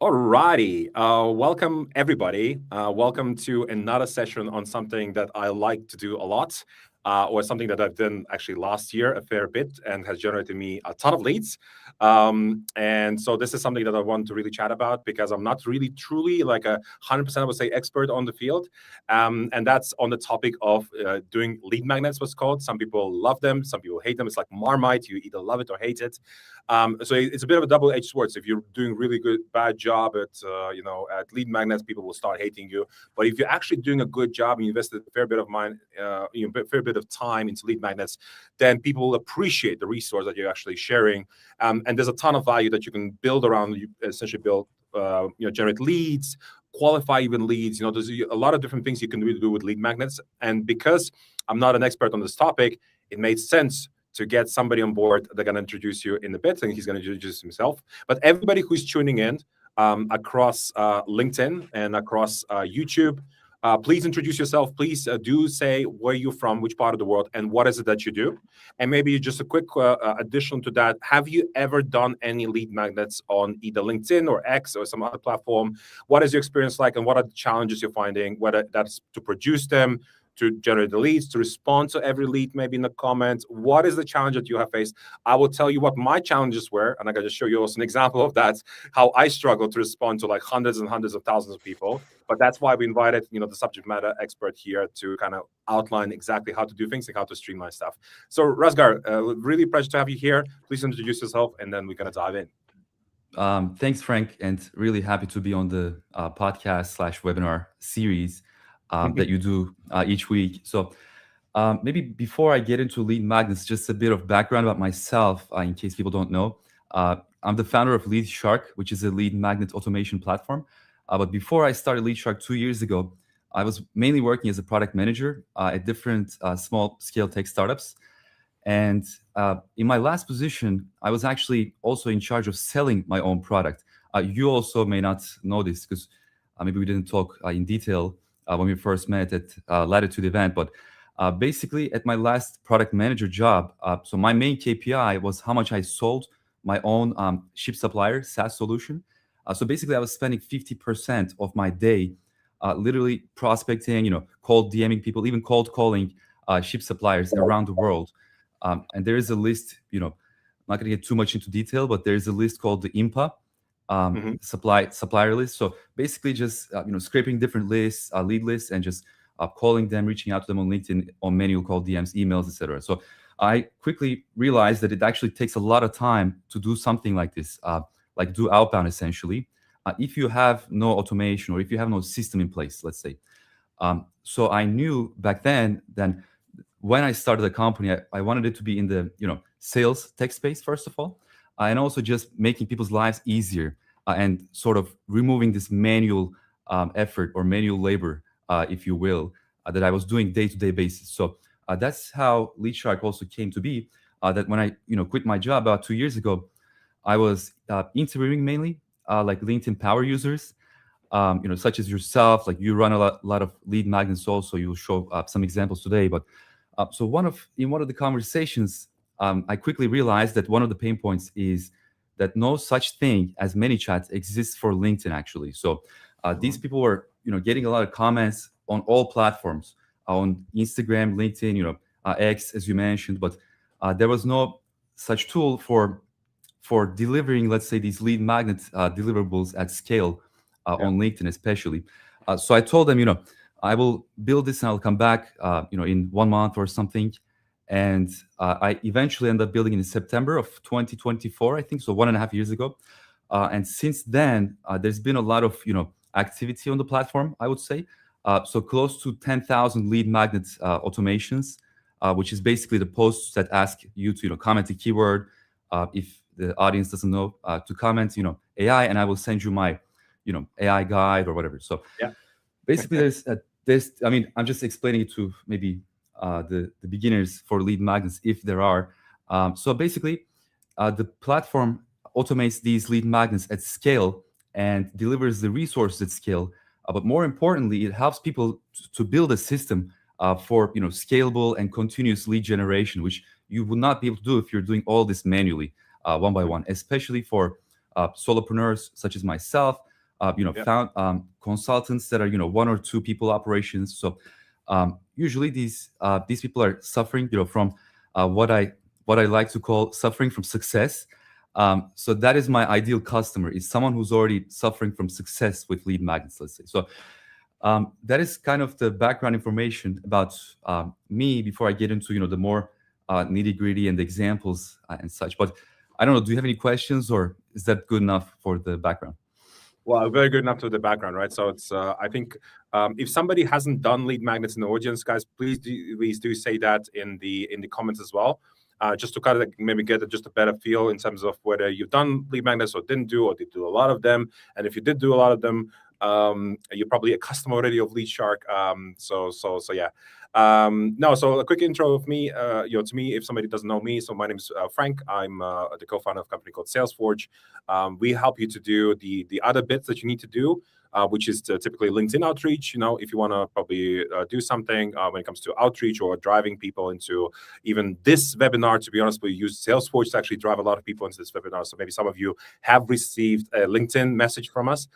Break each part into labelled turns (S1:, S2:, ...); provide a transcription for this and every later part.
S1: Alrighty, welcome everybody. Welcome to another session on something that I like to do a lot, or something that I've done actually last year a fair bit and has generated me a ton of leads. And so this is something that I want to really chat about because I'm not really truly like 100% I would say expert on the field, and that's on the topic of doing lead magnets. What's called. Some people love them, some people hate them. It's like Marmite; you either love it or hate it. So it's a bit of a double-edged sword. So if you're doing really good, bad job at at lead magnets, people will start hating you. But if you're actually doing a good job and you invested a fair bit of fair bit of time into lead magnets, then people will appreciate the resource that you're actually sharing. And there's a ton of value that you can build around. You essentially build, generate leads, qualify even leads. There's a lot of different things you can really do with lead magnets. And because I'm not an expert on this topic, it made sense to get somebody on board. They're going to introduce you in a bit, and he's going to introduce himself. But everybody who's tuning in across LinkedIn and across YouTube, please introduce yourself. Please do say where you're from, which part of the world, and what is it that you do. And maybe just a quick addition to that. Have you ever done any lead magnets on either LinkedIn or X or some other platform? What is your experience like, and what are the challenges you're finding, whether that's to produce them, to generate the leads, to respond to every lead, maybe in the comments? What is the challenge that you have faced? I will tell you what my challenges were, and I can just show you also an example of that, how I struggle to respond to like hundreds and hundreds of thousands of people. But that's why we invited, the subject matter expert here to kind of outline exactly how to do things and how to streamline stuff. So Razgar, really a pleasure to have you here. Please introduce yourself, and then we're going to dive in.
S2: Thanks, Frank, and really happy to be on the podcast/webinar series that you do each week. So maybe before I get into lead magnets, just a bit of background about myself in case people don't know. I'm the founder of LeadShark, which is a lead magnet automation platform. But before I started LeadShark 2 years ago, I was mainly working as a product manager at different small-scale tech startups. And in my last position, I was actually also in charge of selling my own product. You also may not know this because maybe we didn't talk in detail when we first met at Latitude event. But basically, at my last product manager job, so my main KPI was how much I sold my own ship supplier SaaS solution. So basically, I was spending 50% of my day literally prospecting, cold DMing people, even cold calling ship suppliers around the world. And there is a list, I'm not going to get too much into detail, but there's a list called the IMPA, supplier list. So basically just, scraping different lists, lead lists, and just calling them, reaching out to them on LinkedIn, on manual call, DMs, emails, etc. So I quickly realized that it actually takes a lot of time to do something like this, like do outbound essentially, if you have no automation or if you have no system in place, let's say. So I knew back then that when I started the company, I wanted it to be in the sales tech space first of all, and also just making people's lives easier and sort of removing this manual effort or manual labor, if you will, that I was doing day-to-day basis. So that's how LeadShark also came to be. That when I quit my job about 2 years ago, I was interviewing mainly like LinkedIn power users, such as yourself. Like you run a lot of lead magnets also. You'll show some examples today, but. So in one of the conversations, I quickly realized that one of the pain points is that no such thing as ManyChat exists for LinkedIn actually. So these people were getting a lot of comments on all platforms, on Instagram, LinkedIn, X as you mentioned, but there was no such tool for delivering, let's say, these lead magnet deliverables at scale on LinkedIn especially. So I told them, I will build this and I'll come back, in 1 month or something. And I eventually ended up building it in September of 2024, I think, so 1.5 years ago. And since then, there's been a lot of, activity on the platform, I would say. So close to 10,000 lead magnet automations, which is basically the posts that ask you to, comment a keyword. If the audience doesn't know, to comment, AI, and I will send you my, AI guide or whatever. So basically I'm just explaining it to maybe the beginners for lead magnets, if there are. So basically, the platform automates these lead magnets at scale and delivers the resources at scale. But more importantly, it helps people to build a system for scalable and continuous lead generation, which you would not be able to do if you're doing all this manually, one by one, especially for solopreneurs such as myself. found consultants that are 1 or 2 people operations. So usually these people are suffering from what I like to call suffering from success. So that is my ideal customer, is someone who's already suffering from success with lead magnets, let's say. So that is kind of the background information about me before I get into the more nitty gritty and the examples and such. But I don't know, do you have any questions, or is that good enough for the background?
S1: Well, very good enough to the background, right? So it's I think if somebody hasn't done lead magnets in the audience, guys, please do say that in the comments as well. Just to kind of maybe get just a better feel in terms of whether you've done lead magnets or didn't do, or did do a lot of them. And if you did do a lot of them, you're probably a customer already of LeadShark. So yeah. No, so a quick intro of me. To me, if somebody doesn't know me, so my name is Frank. I'm the co-founder of a company called SalesForge. We help you to do the other bits that you need to do, which is typically LinkedIn outreach. If you want to probably do something when it comes to outreach or driving people into even this webinar. To be honest, we use SalesForge to actually drive a lot of people into this webinar. So maybe some of you have received a LinkedIn message from us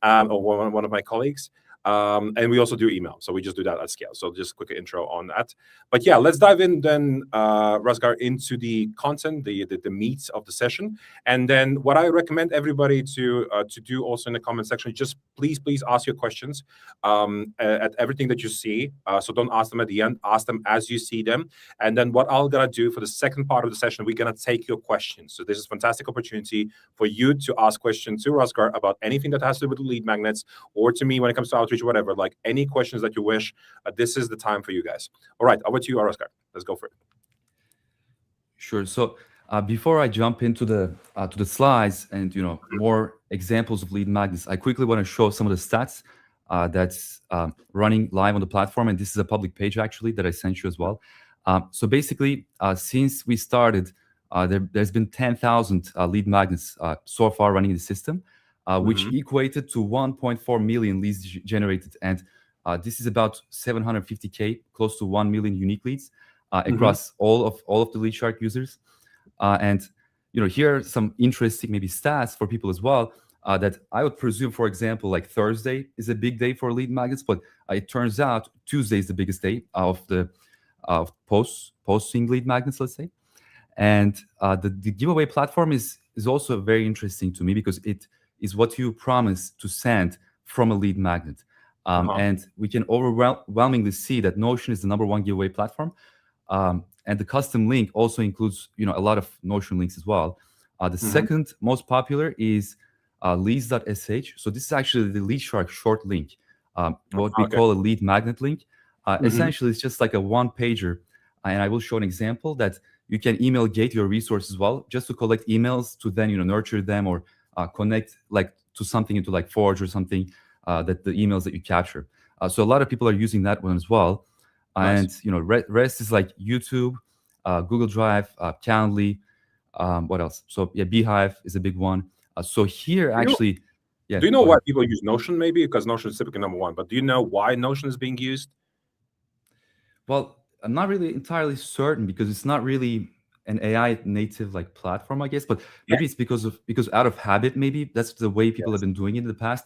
S1: or one of my colleagues. And we also do email, so we just do that at scale. So just a quick intro on that. But yeah, let's dive in then, Razgar, into the content, the meat of the session. And then what I recommend everybody to do also in the comment section, just please ask your questions at everything that you see. So don't ask them at the end, ask them as you see them. And then what I'm gonna do for the second part of the session, we're gonna take your questions. So this is a fantastic opportunity for you to ask questions to Razgar about anything that has to do with lead magnets, or to me when it comes to outreach, whatever, like any questions that you wish. This is the time for you guys. All right, over to you, Razgar. Let's go for it.
S2: Sure. So before I jump into the to the slides and more examples of lead magnets, I quickly want to show some of the stats that's running live on the platform, and this is a public page actually that I sent you as well. So basically, since we started, there's been 10,000 lead magnets so far running in the system, which equated to 1.4 million leads generated, and this is about 750K, close to 1 million unique leads across all of the LeadShark users. And here are some interesting maybe stats for people as well, that I would presume, for example, like Thursday is a big day for lead magnets, but it turns out Tuesday is the biggest day of the posting lead magnets, let's say. And the giveaway platform is also very interesting to me, because it is what you promise to send from a lead magnet. And we can overwhelmingly see that Notion is the #1 giveaway platform. And the custom link also includes a lot of Notion links as well. The second most popular is leads.sh. So this is actually the LeadShark short link, what we call a lead magnet link. Essentially, it's just like a one-pager. And I will show an example that you can email gate your resources as well, just to collect emails to then nurture them, or connect like to something into like Forge or something, that the emails that you capture. So a lot of people are using that one as well. Nice. And rest is like YouTube, Google Drive, Calendly, what else? So yeah, Beehive is a big one. So here actually, yeah.
S1: Do you know why people use Notion? Maybe because Notion is typically #1, but do you know why Notion is being used?
S2: Well, I'm not really entirely certain, because it's not really an AI native like platform, I guess. But maybe it's because out of habit, maybe that's the way people have been doing it in the past.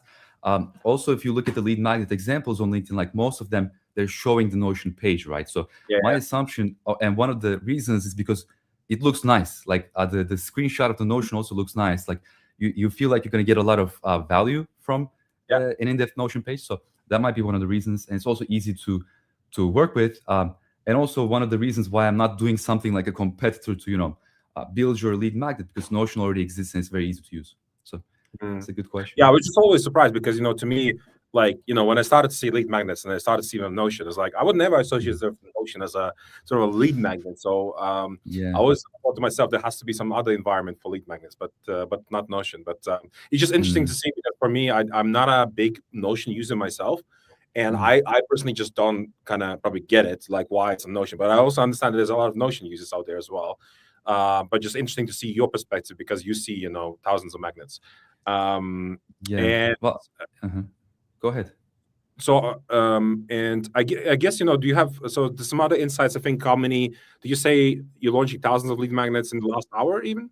S2: Also, if you look at the lead magnet examples on LinkedIn, like most of them, they're showing the Notion page, right? So my assumption, and one of the reasons, is because it looks nice. Like the screenshot of the Notion also looks nice. Like you feel like you're going to get a lot of value from an in-depth Notion page. So that might be one of the reasons. And it's also easy to work with. And also one of the reasons why I'm not doing something like a competitor to build your lead magnet, because Notion already exists and it's very easy to use. So it's a good question.
S1: Yeah, I was just always surprised, because to me, like when I started to see lead magnets and I started seeing Notion, it's like I would never associate Notion as a sort of a lead magnet. So I always thought to myself there has to be some other environment for lead magnets, but not Notion. But it's just interesting to see, because for me, I'm not a big Notion user myself. And I personally just don't kind of probably get it, like why it's a Notion. But I also understand that there's a lot of Notion users out there as well. But just interesting to see your perspective, because you see, thousands of magnets.
S2: And well, go ahead.
S1: So, and I guess, do you have, so there's some other insights? I think, how many, did you say you're launching thousands of lead magnets in the last hour even?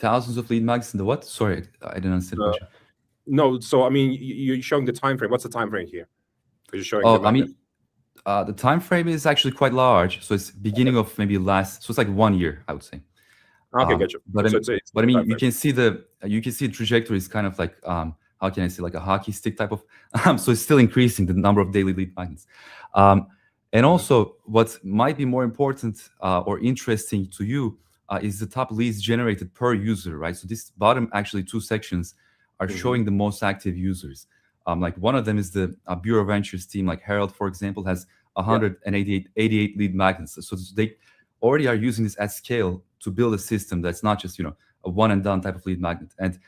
S2: thousands of lead magnets in the what? Sorry, I didn't understand the
S1: Uh,
S2: question.
S1: no, so I mean, you're showing the time frame. What's the time frame here? Because you're showing the
S2: Oh, I
S1: magnet.
S2: mean, the time frame is actually quite large, so it's beginning of maybe last. So it's like 1 year, I would say.
S1: Okay, gotcha.
S2: But
S1: So it's
S2: I
S1: the
S2: mean,
S1: time frame.
S2: you can see the trajectory is kind of like how can I say, like a hockey stick type of. So it's still increasing the number of daily lead magnets. And also, what might be more important or interesting to you is the top leads generated per user, right? So this bottom actually two sections are showing the most active users. Like one of them is the Bureau Ventures team, like Harold, for example, has 188 lead magnets. So they already are using this at scale to build a system that's not just a one and done type of lead magnet. And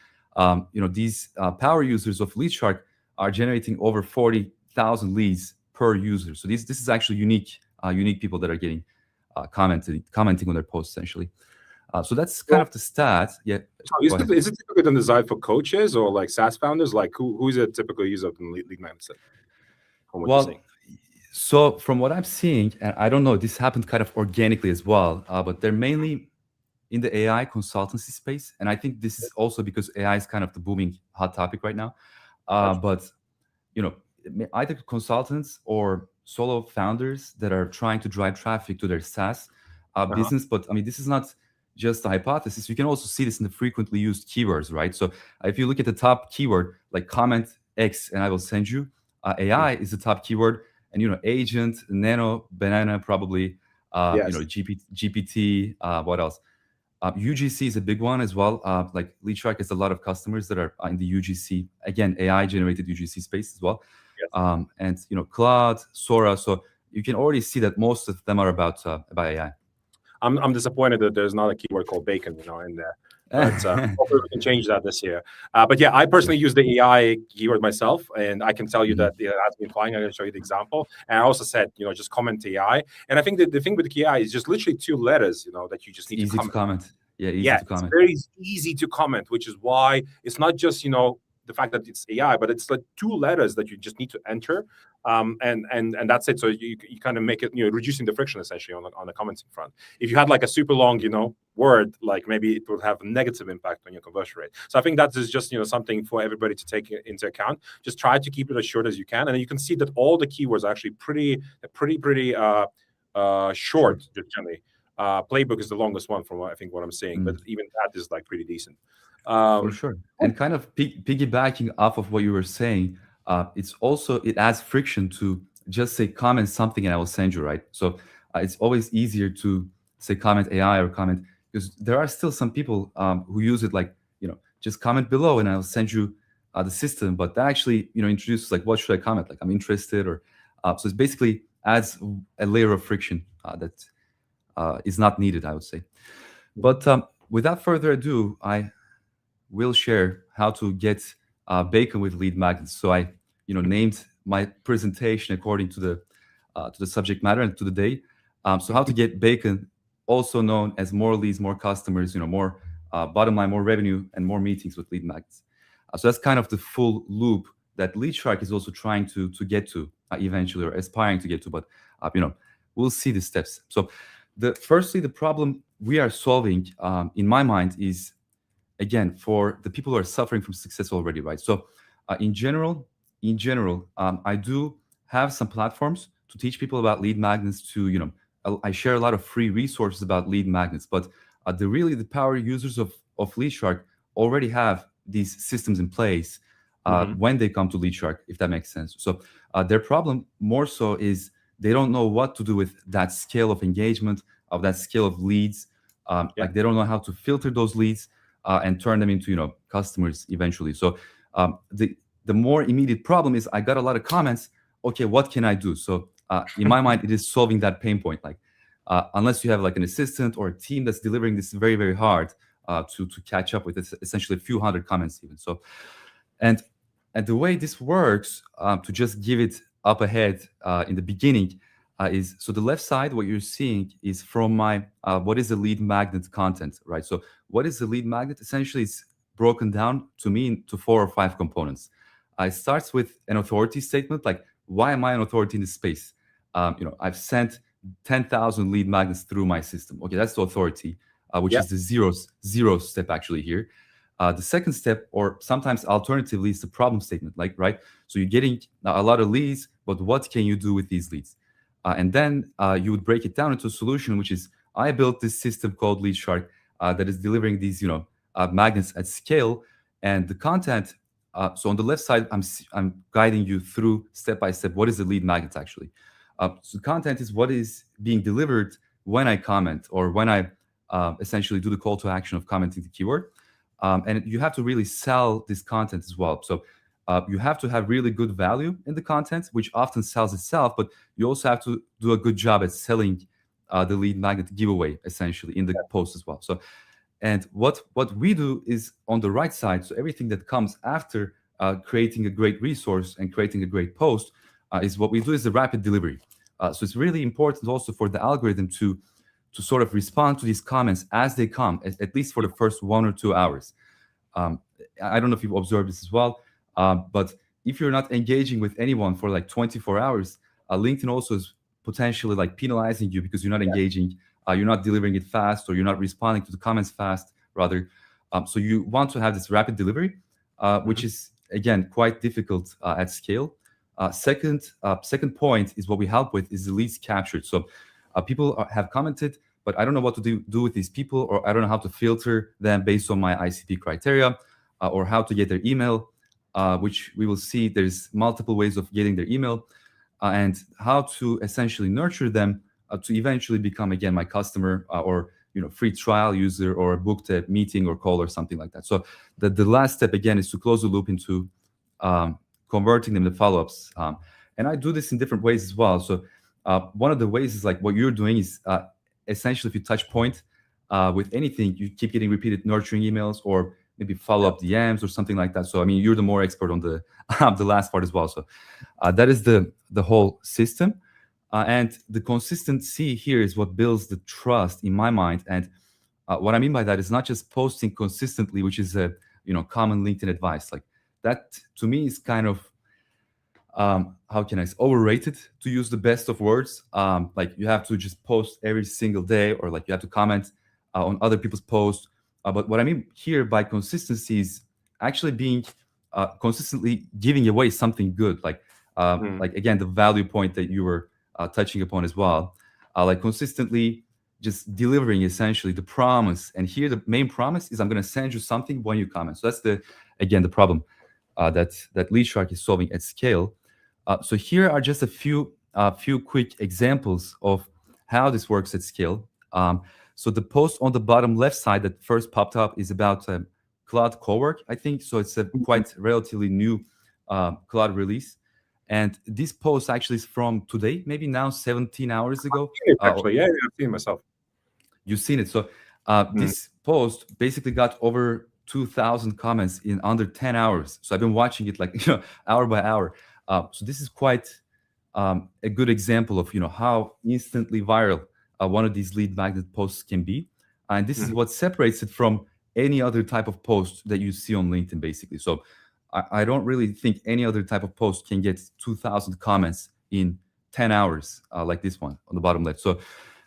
S2: these power users of LeadShark are generating over 40,000 leads per user. So this is actually unique people that are getting commenting on their posts essentially. So that's kind of the stat. Yeah.
S1: So is it typically then designed for coaches or like SaaS founders? Like who's a typical user of the lead magnets? From what you're saying?
S2: So from what I'm seeing, and I don't know, this happened kind of organically as well, but they're mainly in the AI consultancy space. And I think this is also because AI is kind of the booming hot topic right now. But either consultants or solo founders that are trying to drive traffic to their SaaS business. But I mean, this is not just a hypothesis. You can also see this in the frequently used keywords, right? So if you look at the top keyword, like comment X and I will send you, AI is the top keyword. And agent, nano, banana, probably, GPT, what else? UGC is a big one as well. Like LeadShark has a lot of customers that are in the UGC, again, AI generated UGC space as well.
S1: Yes.
S2: And Claude, Sora. So you can already see that most of them are about AI.
S1: I'm disappointed that there's not a keyword called bacon, in there. But hopefully we can change that this year. But yeah, I personally use the AI keyword myself, and I can tell you that it has been flying. I'm going to show you the example. And I also said, just comment AI. And I think that the thing with the AI is just literally 2 letters, that you just need
S2: easy
S1: to comment.
S2: Yeah, easy to comment.
S1: It's very easy to comment, which is why it's not just, the fact that it's AI, but it's like 2 letters that you just need to enter. And that's it. So you kind of make it, reducing the friction essentially on the commenting front. If you had like a super long, word, like maybe it would have a negative impact on your conversion rate. So I think that is just, something for everybody to take into account. Just try to keep it as short as you can. And you can see that all the keywords are actually pretty short, generally. Playbook is the longest one from what I'm seeing, but even that is like pretty decent.
S2: For sure. And kind of piggybacking off of what you were saying, it adds friction to just say comment something and I will send you, right? So it's always easier to say comment AI or comment, because there are still some people who use it like, just comment below and I'll send you the system. But that actually, introduces like, what should I comment? Like, I'm interested, or so it basically adds a layer of friction that is not needed, I would say. But without further ado, I will share how to get bacon with lead magnets. So I, named my presentation according to the subject matter and to the day. So how to get bacon, also known as more leads, more customers, more bottom line, more revenue, and more meetings with lead magnets. So that's kind of the full loop that LeadShark is also trying to get to eventually, or aspiring to get to. But we'll see the steps. So firstly, the problem we are solving, in my mind, is again for the people who are suffering from success already, right? So in general, I do have some platforms to teach people about lead magnets. I share a lot of free resources about lead magnets, but the power users of LeadShark already have these systems in place when they come to LeadShark, if that makes sense. So their problem more so is they don't know what to do with that scale of engagement, of that scale of leads. Like they don't know how to filter those leads and turn them into customers eventually. So the more immediate problem is I got a lot of comments. Okay, what can I do? So in my mind, it is solving that pain point. Like unless you have like an assistant or a team that's delivering this very, very hard to catch up with, it's essentially a few hundred comments even. So and the way this works, to just give it up ahead in the beginning, is so the left side, what you're seeing is from my what is the lead magnet content, right? So what is the lead magnet? Essentially, it's broken down to me into 4 or 5 components. It starts with an authority statement, like why am I an authority in this space? I've sent 10,000 lead magnets through my system. Okay, that's the authority. which is the zero step actually here. The second step, or sometimes alternatively, is the problem statement, like, right? So you're getting a lot of leads, but what can you do with these leads? And then you would break it down into a solution, which is, I built this system called LeadShark that is delivering these, magnets at scale. And the content, so on the left side, I'm guiding you through step by step. What is the lead magnet actually? So content is what is being delivered when I comment, or when I essentially do the call to action of commenting the keyword. And you have to really sell this content as well. So you have to have really good value in the content, which often sells itself, but you also have to do a good job at selling the lead magnet giveaway essentially in the post as well. So, and what we do is on the right side. So everything that comes after creating a great resource and creating a great post is what we do is the rapid delivery. So it's really important also for the algorithm to sort of respond to these comments as they come, at least for the first 1 or 2 hours. I don't know if you've observed this as well, but if you're not engaging with anyone for like 24 hours, LinkedIn also is potentially like penalizing you because you're not engaging, you're not delivering it fast, or you're not responding to the comments fast, rather. So you want to have this rapid delivery, which is, again, quite difficult at scale. Second point is what we help with is the leads captured. So people have commented, but I don't know what to do with these people, or I don't know how to filter them based on my ICP criteria, or how to get their email, which we will see there's multiple ways of getting their email, and how to essentially nurture them to eventually become, again, my customer, or free trial user, or booked a meeting or call or something like that. So the last step, again, is to close the loop into converting them to follow-ups. And I do this in different ways as well. So one of the ways is like what you're doing is essentially, if you touch point with anything, you keep getting repeated nurturing emails, or maybe follow-up DMs or something like that. So I mean, you're the more expert on the the last part as well. So that is the whole system. And the consistency here is what builds the trust in my mind. And what I mean by that is not just posting consistently, which is a common LinkedIn advice. Like that to me is kind of how can I say, overrated, to use the best of words. Like you have to just post every single day, or like you have to comment on other people's posts. But what I mean here by consistency is actually being consistently giving away something good. Like again, the value point that you were touching upon as well. Like consistently just delivering essentially the promise. And here the main promise is I'm going to send you something when you comment. So that's the problem that LeadShark is solving at scale. So here are just a few quick examples of how this works at scale. So the post on the bottom left side that first popped up is about Claude Cowork, I think. So it's a quite relatively new Claude release. And this post actually is from today, maybe now 17 hours ago.
S1: Actually, yeah, I've seen it myself.
S2: You've seen it. So this post basically got over 2,000 comments in under 10 hours. So I've been watching it like hour by hour. So this is quite a good example of how instantly viral one of these lead magnet posts can be. And this is what separates it from any other type of post that you see on LinkedIn, basically. So I don't really think any other type of post can get 2,000 comments in 10 hours like this one on the bottom left. So,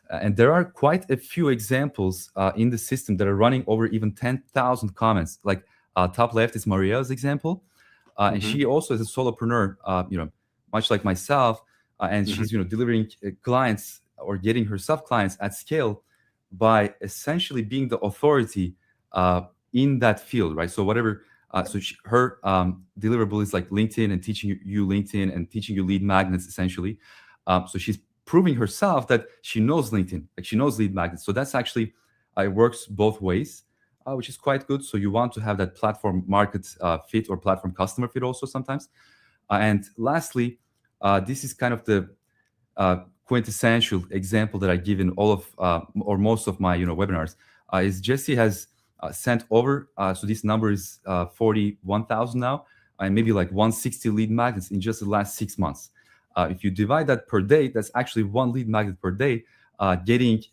S2: and there are quite a few examples in the system that are running over even 10,000 comments. Like top left is Maria's example. And she also is a solopreneur, much like myself. And she's, delivering clients or getting herself clients at scale by essentially being the authority in that field, right? So whatever, her deliverable is like LinkedIn and teaching you LinkedIn and teaching you lead magnets, essentially. So she's proving herself that she knows LinkedIn, like she knows lead magnets. So that's actually, it works both ways, which is quite good. So you want to have that platform market fit or platform customer fit also sometimes. And lastly, this is kind of the quintessential example that I give in all of or most of my webinars. Is Jesse has sent over, so this number is 41,000 now, and maybe like 160 lead magnets in just the last 6 months. If you divide that per day, that's actually one lead magnet per day, getting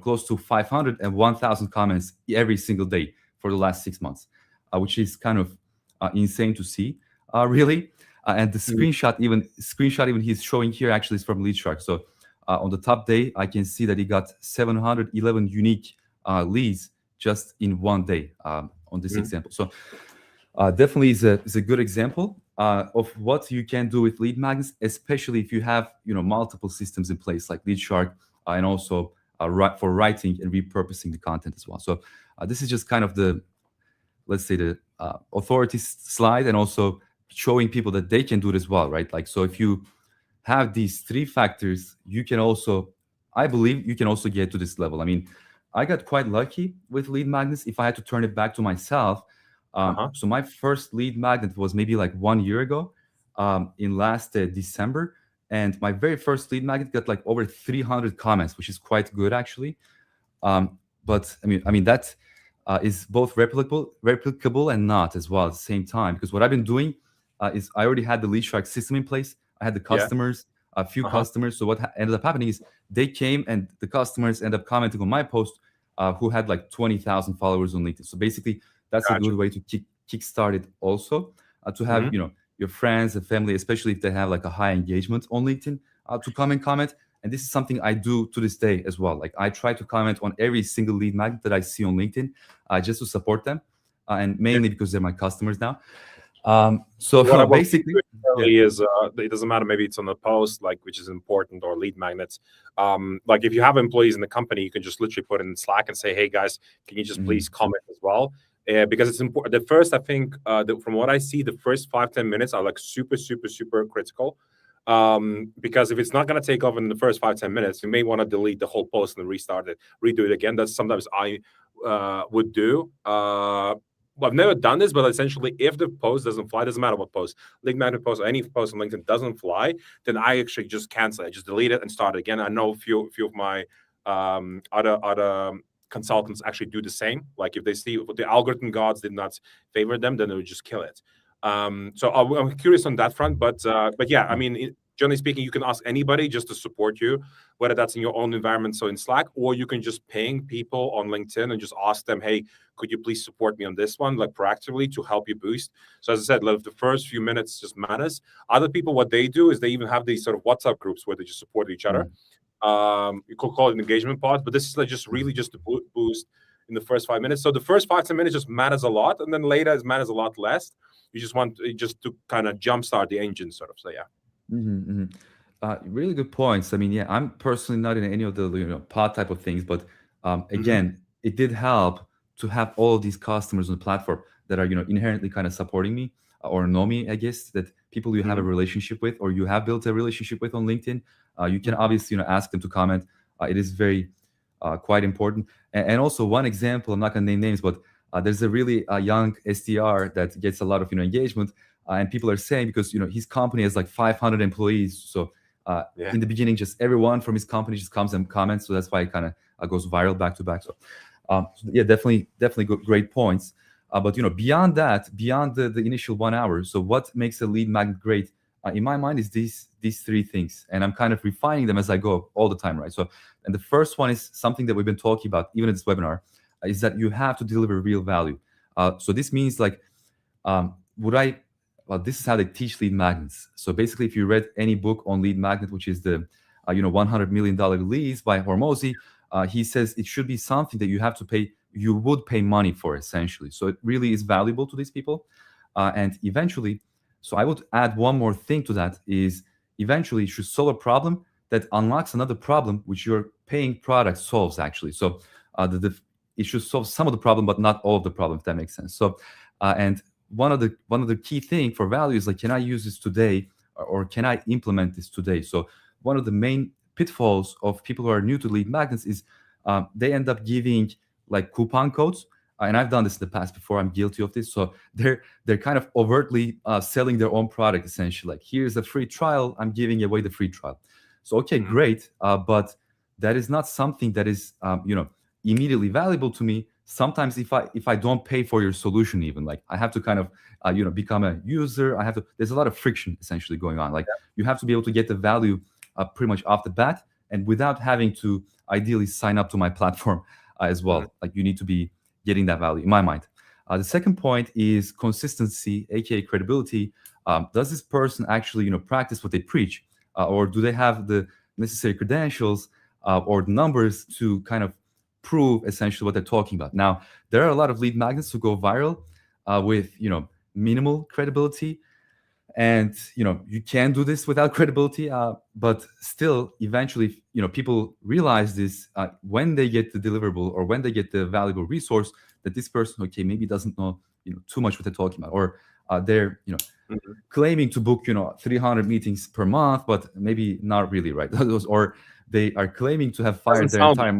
S2: close to 500 and 1,000 comments every single day for the last 6 months, which is kind of insane to see, really. And the screenshot even he's showing here actually is from LeadShark. So on the top day, I can see that he got 711 unique leads just in one day on this
S1: Mhm.
S2: example. So definitely is a good example of what you can do with lead magnets, especially if you have multiple systems in place like LeadShark and also for writing and repurposing the content as well. So this is just kind of the, let's say, the authority slide, and also showing people that they can do it as well, right? Like, so if you have these three factors, you can also, I believe, you can also get to this level. I mean, I got quite lucky with lead magnets. If I had to turn it back to myself,
S1: Uh-huh.
S2: so my first lead magnet was maybe like 1 year ago, in last December, and my very first lead magnet got like over 300 comments, which is quite good actually. But I mean that is both replicable and not as well at the same time. Because what I've been doing is I already had the LeadShark system in place. I had the
S1: Yeah.
S2: customers, a few
S1: Uh-huh.
S2: customers. So what ended up happening is they came and the customers end up commenting on my post who had like 20,000 followers on LinkedIn. So basically, that's a
S1: Gotcha.
S2: good way to kickstart it also, to have
S1: Mhm.
S2: your friends and family, especially if they have like a high engagement on LinkedIn, to come and comment. And this is something I do to this day as well. Like, I try to comment on every single lead magnet that I see on LinkedIn, just to support them, and mainly because they're my customers now. So
S1: What we
S2: basically,
S1: do
S2: yeah.
S1: internally is it doesn't matter, maybe it's on the post, like, which is important, or lead magnets. Like, if you have employees in the company, you can just literally put in Slack and say, hey guys, can you just please comment as well? Because it's important. The first, I think, from what I see, the first 5-10 minutes are like super critical. Because if it's not going to take off in the first 5-10 minutes, you may want to delete the whole post and restart it, redo it again. That's sometimes I would do. Well, I've never done this, but essentially, if the post doesn't fly, doesn't matter what post, lead magnet post or any post on LinkedIn doesn't fly, then I actually just cancel it, just delete it and start it again. I know a few of my other consultants actually do the same. Like, if they see the algorithm gods did not favor them, then they would just kill it. So I'm curious on that front, but yeah, I mean, generally speaking, you can ask anybody just to support you, whether that's in your own environment, so in Slack, or you can just ping people on LinkedIn and just ask them, hey, could you please support me on this one, like proactively, to help you boost. So as I said, like, the first few minutes just matters. Other people, what they do is they even have these sort of WhatsApp groups where they just support each other. You could call it an engagement pod, but this is like just really just to boost in the first 5 minutes. So the first 5-10 minutes just matters a lot, and then later it matters a lot less. You just want just to kind of jumpstart the engine, sort of. So yeah.
S2: Really good points. I mean, yeah, I'm personally not in any of the pod type of things, but again, it did help to have all of these customers on the platform that are inherently kind of supporting me, or know me, I guess, that people you have a relationship with, or you have built a relationship with on LinkedIn. You can obviously ask them to comment. It is very quite important. And also, one example, I'm not going to name names, but there's a really young SDR that gets a lot of engagement, and people are saying, because his company has like 500 employees, so
S1: Yeah.
S2: in the beginning, just everyone from his company just comes and comments, so that's why it kind of goes viral back to back. So yeah, definitely great points. But beyond that, beyond the initial 1 hour, so what makes a lead magnet great, in my mind, is these three things, and I'm kind of refining them as I go all the time, right? So, and the first one is something that we've been talking about even in this webinar, is that you have to deliver real value. So this means, like, well, this is how they teach lead magnets. So basically, if you read any book on lead magnet, which is the $100 million leads by Hormozi, he says it should be something that you would pay money for, essentially. So it really is valuable to these people. And eventually, so I would add one more thing to that, is eventually it should solve a problem that unlocks another problem which your paying product solves, actually. So it should solve some of the problem, but not all of the problem, if that makes sense. So and one of the key thing for value is, like, can I use this today, or can I implement this today? So one of the main pitfalls of people who are new to lead magnets is they end up giving like coupon codes, and I've done this in the past before. I'm guilty of this. So they're kind of overtly selling their own product, essentially. Like, here's a free trial, I'm giving away the free trial. So okay, great, but that is not something that is immediately valuable to me. Sometimes if I don't pay for your solution, even, like, I have to kind of become a user. There's a lot of friction essentially going on. Like, you have to be able to get the value pretty much off the bat, and without having to ideally sign up to my platform as well. Like, you need to be getting that value, in my mind. The second point is consistency, aka credibility. Does this person actually practice what they preach, or do they have the necessary credentials or the numbers to kind of prove essentially what they're talking about. Now, there are a lot of lead magnets who go viral with minimal credibility, and you can do this without credibility, but still eventually people realize this when they get the deliverable or when they get the valuable resource, that this person, okay, maybe doesn't know too much what they're talking about, or they're claiming to book 300 meetings per month, but maybe not really, right? Or they are claiming to have fired their entire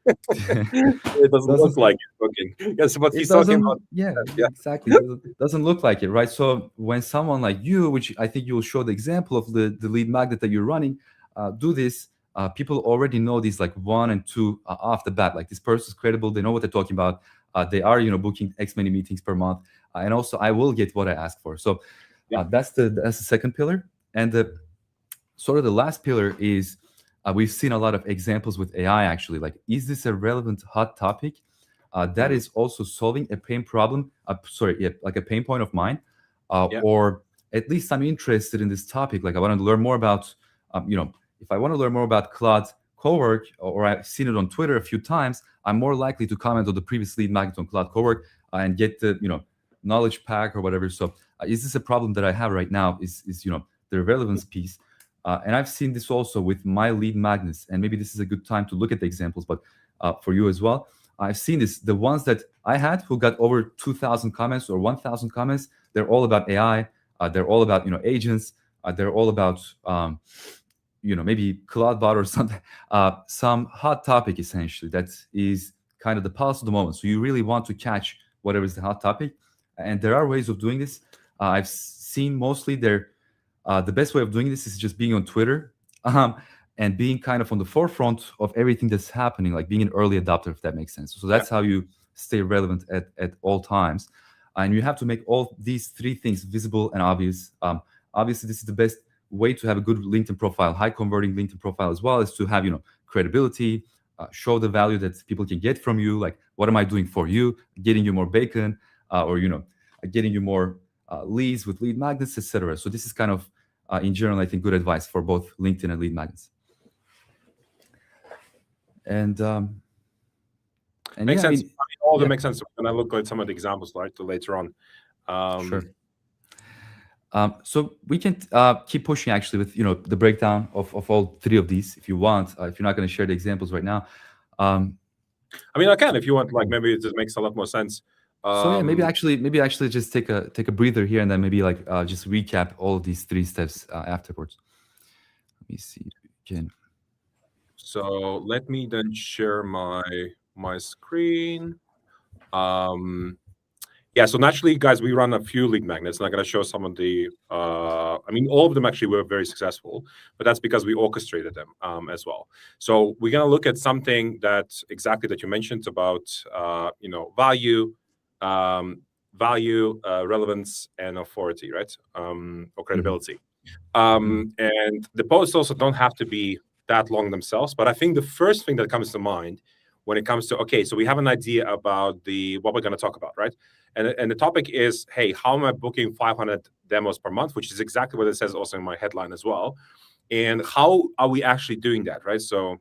S1: it doesn't look like it's booking. Yes, what he's talking about.
S2: Yeah, exactly. It doesn't look like it, right? So when someone like you, which I think you will show the example of the lead magnet that you're running, do this, people already know these like 1 and 2 off the bat. Like, this person's credible. They know what they're talking about. They are booking X many meetings per month, and also I will get what I ask for. So that's the second pillar. And the sort of the last pillar is, we've seen a lot of examples with AI, actually. Like, is this a relevant hot topic that is also solving a pain problem? Like a pain point of mine, or at least I'm interested in this topic. Like, I want to learn more about, if I want to learn more about Claude Cowork, or I've seen it on Twitter a few times, I'm more likely to comment on the previous lead magnet on Claude Cowork and get the knowledge pack or whatever. So, is this a problem that I have right now? Is the relevance piece? And I've seen this also with my lead magnets, and maybe this is a good time to look at the examples, but for you as well, I've seen this. The ones that I had who got over 2,000 comments or 1,000 comments, they're all about AI. They're all about agents. They're all about maybe CloudBot or something, some hot topic essentially that is kind of the pulse of the moment. So you really want to catch whatever is the hot topic, and there are ways of doing this. I've seen mostly the best way of doing this is just being on Twitter and being kind of on the forefront of everything that's happening, like being an early adopter, if that makes sense. So that's how you stay relevant at all times. And you have to make all these 3 things visible and obvious. Obviously, this is the best way to have a good LinkedIn profile, high converting LinkedIn profile as well, is to have credibility, show the value that people can get from you. Like, what am I doing for you? Getting you more bacon, or getting you more leads with lead magnets, etc. So this is kind of in general, I think, good advice for both LinkedIn and lead magnets. And
S1: makes sense. All that makes sense when I look at some of the examples later on.
S2: Sure. So we can keep pushing actually with the breakdown of all 3 of these if you want. If you're not going to share the examples right now,
S1: I mean, I can if you want. Like, maybe it just makes a lot more sense.
S2: So yeah, maybe actually just take a breather here, and then maybe like just recap all of these 3 steps afterwards. Let me see if we can.
S1: So let me then share my screen. So naturally, guys, we run a few lead magnets, and I'm going to show some of the. I mean, all of them actually were very successful, but that's because we orchestrated them as well. So we're going to look at something that you mentioned about value, relevance, and authority, right? Or credibility. And the posts also don't have to be that long themselves, but I think the first thing that comes to mind when it comes to, okay, so we have an idea about what we're going to talk about, right? And the topic is, hey, how am I booking 500 demos per month, which is exactly what it says also in my headline as well. And how are we actually doing that, right? So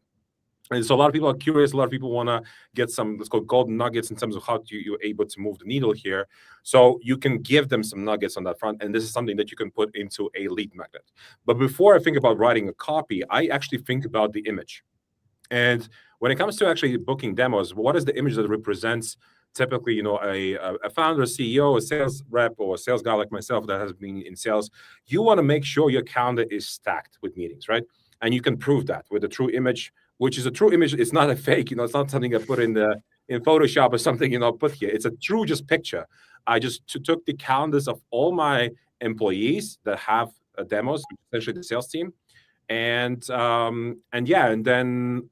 S1: a lot of people are curious. A lot of people want to get some, let's call it golden nuggets in terms of how you're able to move the needle here. So you can give them some nuggets on that front. And this is something that you can put into a lead magnet. But before I think about writing a copy, I actually think about the image. And when it comes to actually booking demos, what is the image that represents typically, a founder, CEO, a sales rep, or a sales guy like myself that has been in sales? You want to make sure your calendar is stacked with meetings, right? And you can prove that with a true image, which is a true image. It's not a fake, it's not something I put in Photoshop or something, put here. It's a true just picture. I just took the calendars of all my employees that have demos, essentially the sales team. And then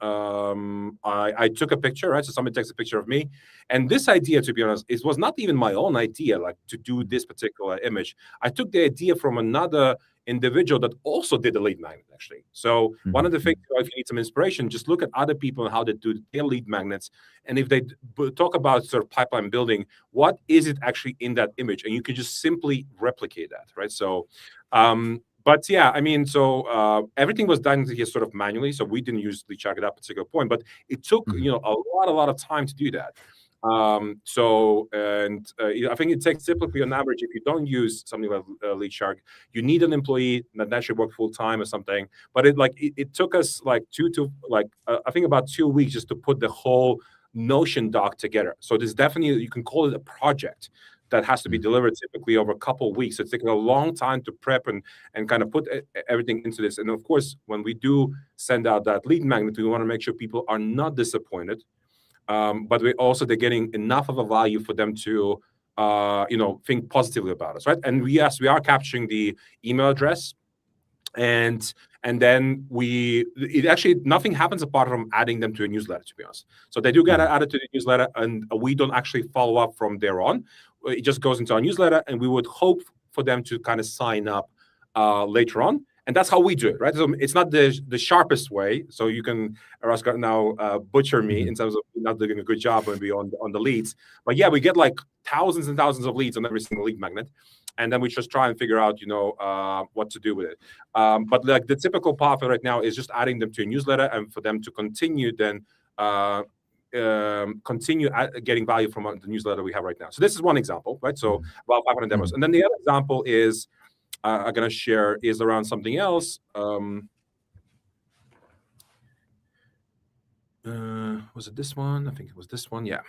S1: I took a picture, right? So somebody takes a picture of me. And this idea, to be honest, it was not even my own idea, like to do this particular image. I took the idea from another individual that also did a lead magnet, actually. So one of the things, if you need some inspiration, just look at other people and how they do their lead magnets. And if they talk about sort of pipeline building, what is it actually in that image? And you can just simply replicate that, right? So But yeah, I mean, so everything was done here sort of manually, so we didn't use LeadShark at that particular point. But it took
S2: Mhm.
S1: a lot of time to do that. I think it takes typically on average, if you don't use something like LeadShark, you need an employee that should work full time or something. But it took us like I think about 2 weeks just to put the whole Notion doc together. So there's definitely, you can call it a project that has to be
S2: Mhm.
S1: delivered typically over a couple of weeks. So it's taking a long time to prep and kind of put everything into this. And of course, when we do send out that lead magnet, we want to make sure people are not disappointed, but they're getting enough of a value for them to think positively about us, right? And yes, we are capturing the email address, and then it actually, nothing happens apart from adding them to a newsletter, to be honest. So they do get
S2: Mhm.
S1: added to the newsletter, and we don't actually follow up from there on. It just goes into our newsletter, and we would hope for them to kind of sign up later on. And that's how we do it, right? So it's not the sharpest way. So you can, Raska, now butcher me
S2: Mhm.
S1: in terms of not doing a good job maybe on the leads. But yeah, we get like thousands and thousands of leads on every single lead magnet, and then we just try and figure out, what to do with it. But like the typical path right now is just adding them to a newsletter, and for them to continue then getting value from the newsletter we have right now. So this is one example, right? So
S2: Mhm.
S1: about 500 demos,
S2: Mhm.
S1: and then the other example is I'm going to share is around something else. Was it this one? I think it was this one. Yeah.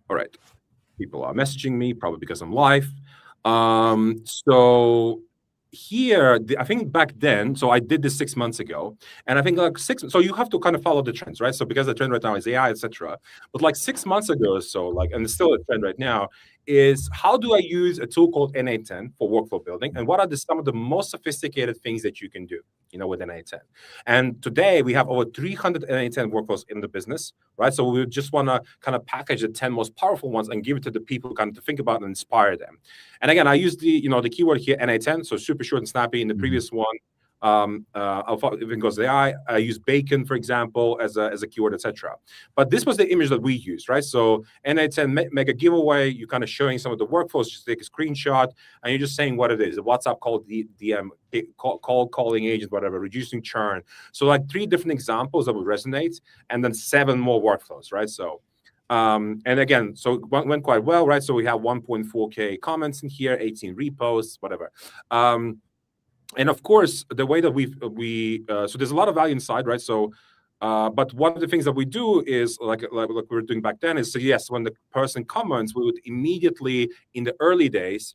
S1: All right. People are messaging me probably because I'm live. So here, I think back then, so I did this 6 months ago, and I think like so you have to kind of follow the trends, right? So because the trend right now is AI, etc. But like 6 months ago or so, and it's still a trend right now, is how do I use a tool called NA10 for workflow building, and what are some of the most sophisticated things that you can do, with NA10? And today we have over 300 NA10 workflows in the business, right? So we just want to kind of package the 10 most powerful ones and give it to the people kind of to think about and inspire them. And again, I use the keyword here NA10, so super short and snappy. In the
S2: Mhm.
S1: previous one, Alpha even goes AI. I use bacon, for example, as a keyword, etc. But this was the image that we used, right? So NA10 make a giveaway. You're kind of showing some of the workflows. Just take a screenshot, and you're just saying what it is. A WhatsApp call, DM, calling agent, whatever, reducing churn. So like 3 different examples that would resonate, and then 7 more workflows, right? So. And again, so it went quite well, right? So we have 1.4K comments in here, 18 reposts, whatever. And of course, the way that so there's a lot of value inside, right? So, but one of the things that we do is like we were doing back then is, so yes, when the person comments, we would immediately in the early days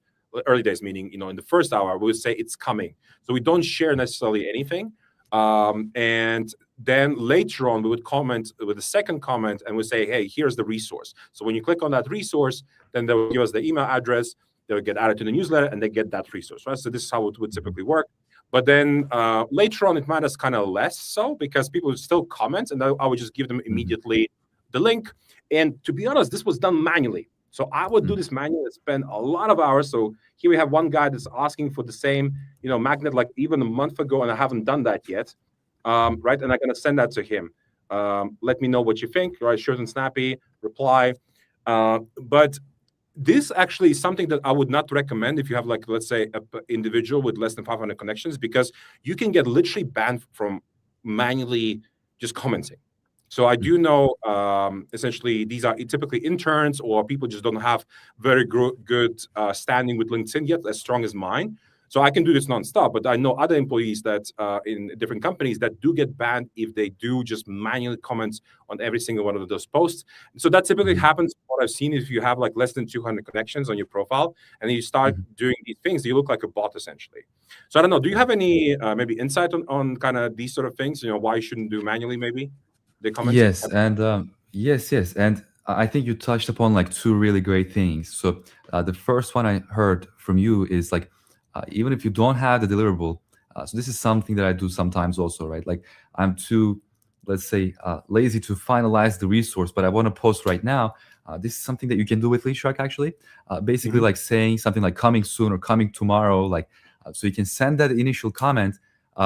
S1: meaning in the first hour, we would say it's coming. So we don't share necessarily anything. And then later on, we would comment with a second comment and we say, hey, here's the resource. So when you click on that resource, then they will give us the email address. They'll get added to the newsletter and they get that resource, right? So this is how it would typically work. But then later on, it matters kind of less so because people would still comment, and I would just give them immediately the link. And to be honest, this was done manually. So I would do this manually and spend a lot of hours. So here we have one guy that's asking for the same, magnet like even a month ago, and I haven't done that yet, right? And I'm gonna send that to him. Let me know what you think, right? Short and snappy reply. But this actually is something that I would not recommend if you have, like, let's say, an individual with less than 500 connections, because you can get literally banned from manually just commenting. So I do know, essentially, these are typically interns or people just don't have very good standing with LinkedIn yet, as strong as mine. So I can do this nonstop, but I know other employees that in different companies that do get banned if they do just manually comment on every single one of those posts. So that typically happens. What I've seen is if you have like less than 200 connections on your profile and you start doing these things, you look like a bot essentially. So I don't know. Do you have any maybe insight on kind of these sort of things? Why you shouldn't do manually maybe the comments?
S2: Yes, and yes, and I think you touched upon like 2 really great things. So the first one I heard from you is like, even if you don't have the deliverable, so this is something that I do sometimes also, right? Like I'm too, let's say, lazy to finalize the resource, but I want to post right now. This is something that you can do with LeadShark actually. Basically, like saying something like coming soon or coming tomorrow, like so you can send that initial comment,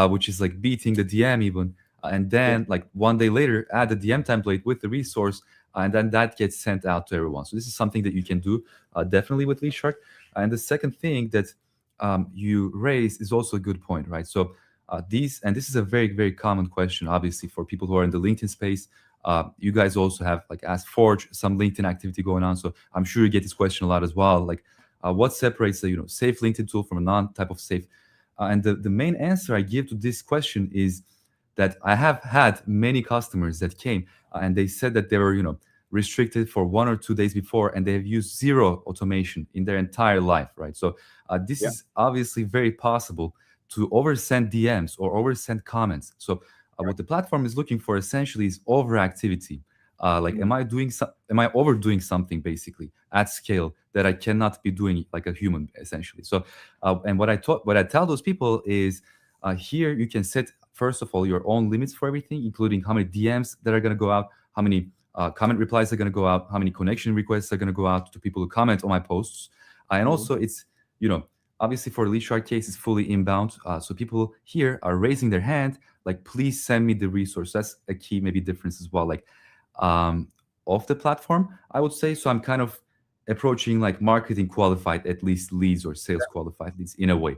S2: which is like beating the DM even. And then like 1 day later, add the DM template with the resource, and then that gets sent out to everyone. So this is something that you can do definitely with LeadShark. And the second thing that you raise is also a good point, right? So this is a very, very common question, obviously, for people who are in the LinkedIn space. You guys also have, like, Ask Forge, some LinkedIn activity going on. So I'm sure you get this question a lot as well. Like, what separates the safe LinkedIn tool from a non-type of safe? And the main answer I give to this question is that I have had many customers that came and they said that they were restricted for 1 or 2 days before, and they have used zero automation in their entire life, right? So this is obviously very possible to oversend DMs or oversend comments. So what the platform is looking for essentially is overactivity. Like, am I overdoing something basically at scale that I cannot be doing like a human, essentially? So and what I tell those people is, here you can set, first of all, your own limits for everything, including how many DMs that are going to go out, how many comment replies are going to go out, how many connection requests are going to go out to people who comment on my posts. And also it's, obviously for the LeadShark case, it's fully inbound. So people here are raising their hand, like, please send me the resource. That's a key maybe difference as well. Like, off the platform, I would say. So I'm kind of approaching like marketing qualified, at least, leads, or sales qualified leads in a way.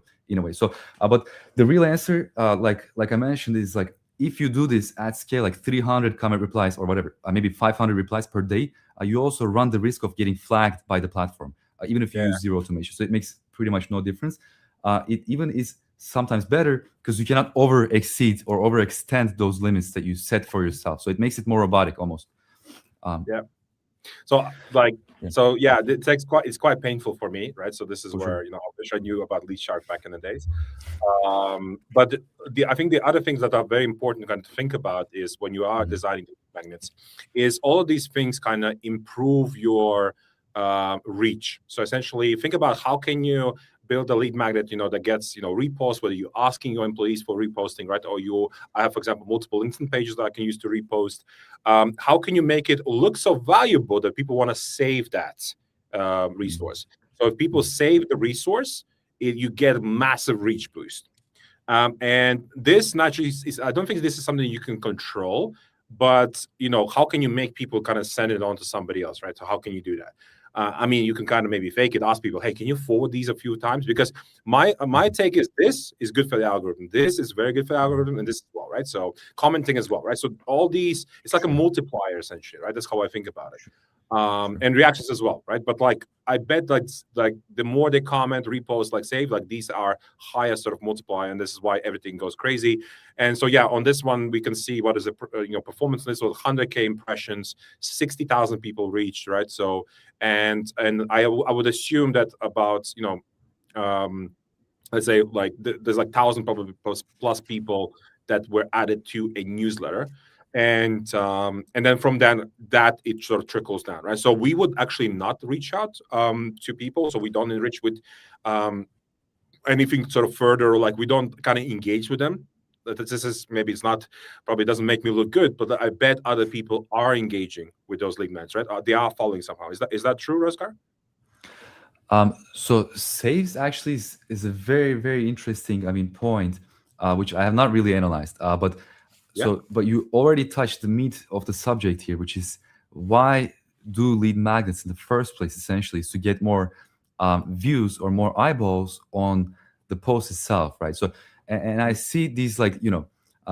S2: So, but the real answer, like I mentioned, is like, if you do this at scale, like 300 comment replies or whatever, maybe 500 replies per day, you also run the risk of getting flagged by the platform, even if you use zero automation. So it makes pretty much no difference. It even is sometimes better because you cannot exceed or overextend those limits that you set for yourself. So it makes it more robotic almost.
S1: So it's quite painful for me, right? So this is where I wish I knew about LeadShark back in the days. But I think the other things that are very important kind of to think about is when you are designing magnets, is all of these things kind of improve your reach. So essentially, think about how can you build a lead magnet, that gets, reposts, whether you're asking your employees for reposting, right? Or I have, for example, multiple LinkedIn pages that I can use to repost. How can you make it look so valuable that people want to save that resource? So if people save the resource, you get a massive reach boost. And this naturally I don't think this is something you can control, but, how can you make people kind of send it on to somebody else, right? So how can you do that? You can kind of maybe fake it, ask people, hey, can you forward these a few times? Because my take is this is good for the algorithm. This is very good for the algorithm, and this as well, right? So commenting as well, right? So all these, it's like a multiplier essentially, right? That's how I think about it. And reactions as well, right? But like, I bet like the more they comment, repost, like save, like these are higher sort of multiplier, and this is why everything goes crazy. And so on this one we can see what is a performance list with 100K impressions, 60,000 people reached, right? So and I would assume that about let's say like there's like 1,000 probably plus people that were added to a newsletter. And then from then that it sort of trickles down, right? So we would actually not reach out to people, so we don't enrich with anything sort of further, like we don't kind of engage with them. This is maybe probably doesn't make me look good, but I bet other people are engaging with those lead magnets, right? They are following somehow. Is that true, Roscar?
S2: So saves actually is a very, very interesting point, which I have not really analyzed, but you already touched the meat of the subject here, which is why do lead magnets in the first place? Essentially, is to get more views or more eyeballs on the post itself, right? So, and I see these like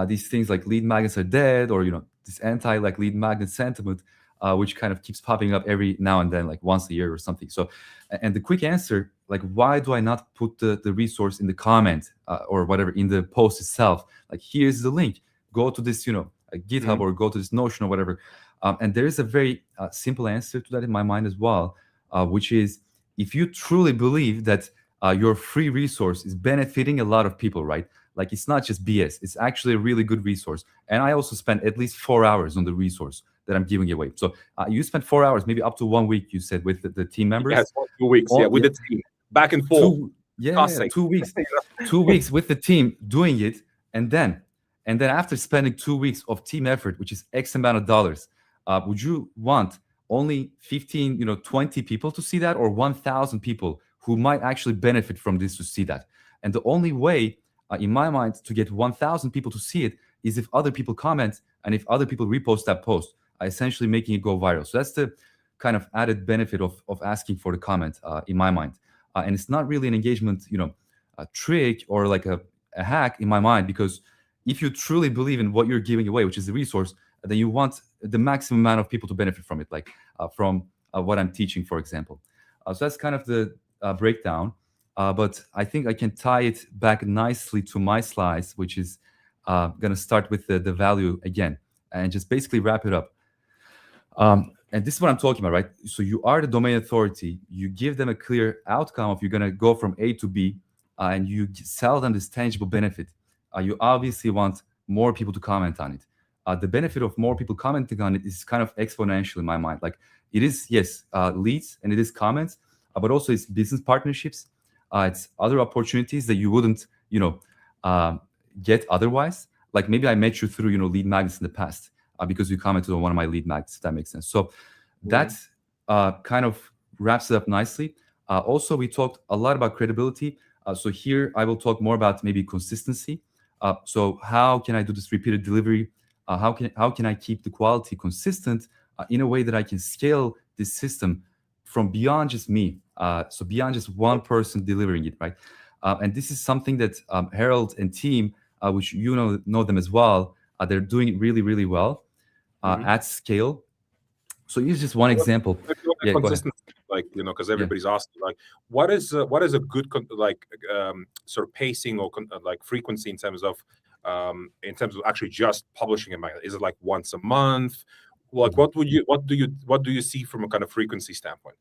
S2: these things like lead magnets are dead, or this anti like lead magnet sentiment, which kind of keeps popping up every now and then, like once a year or something. So, and the quick answer, like, why do I not put the resource in the comment or whatever in the post itself? Like, here's the link. Go to this, GitHub or go to this Notion or whatever. And there is a very simple answer to that in my mind as well, which is if you truly believe that your free resource is benefiting a lot of people, right? Like, it's not just BS. It's actually a really good resource. And I also spent at least 4 hours on the resource that I'm giving away. So you spent 4 hours, maybe up to 1 week, you said, with the team members?
S1: Yes, 2 weeks, with the team. Back and forth.
S2: 2 weeks. 2 weeks with the team doing it. And then after spending 2 weeks of team effort, which is X amount of dollars, would you want only 15, 20 people to see that, or 1,000 people who might actually benefit from this to see that? And the only way, in my mind, to get 1,000 people to see it is if other people comment and if other people repost that post, essentially making it go viral. So that's the kind of added benefit of asking for the comment, in my mind. And it's not really an engagement, trick or like a hack in my mind, because if you truly believe in what you're giving away, which is the resource, then you want the maximum amount of people to benefit from it, like from what I'm teaching, for example. So that's kind of the breakdown. But I think I can tie it back nicely to my slides, which is going to start with the value again and just basically wrap it up. And this is what I'm talking about, right? So you are the domain authority. You give them a clear outcome of you're going to go from A to B, and you sell them this tangible benefit. You obviously want more people to comment on it. The benefit of more people commenting on it is kind of exponential in my mind. Like it is, yes, leads and it is comments, but also it's business partnerships. It's other opportunities that you wouldn't, get otherwise. Like maybe I met you through, lead magnets in the past because you commented on one of my lead magnets, if that makes sense. So that kind of wraps it up nicely. Also, we talked a lot about credibility. So here I will talk more about maybe consistency. So how can I do this repeated delivery? How can I keep the quality consistent in a way that I can scale this system from beyond just me? So beyond just one person delivering it, right? And this is something that Harold and team, which know them as well, they're doing it really, really well at scale. So here's just one example.
S1: Yeah, consistency, because everybody's asking, like, what is a good sort of pacing or like frequency in terms of actually just publishing a magnet? Is it like once a month? Like, what do you see from a kind of frequency standpoint?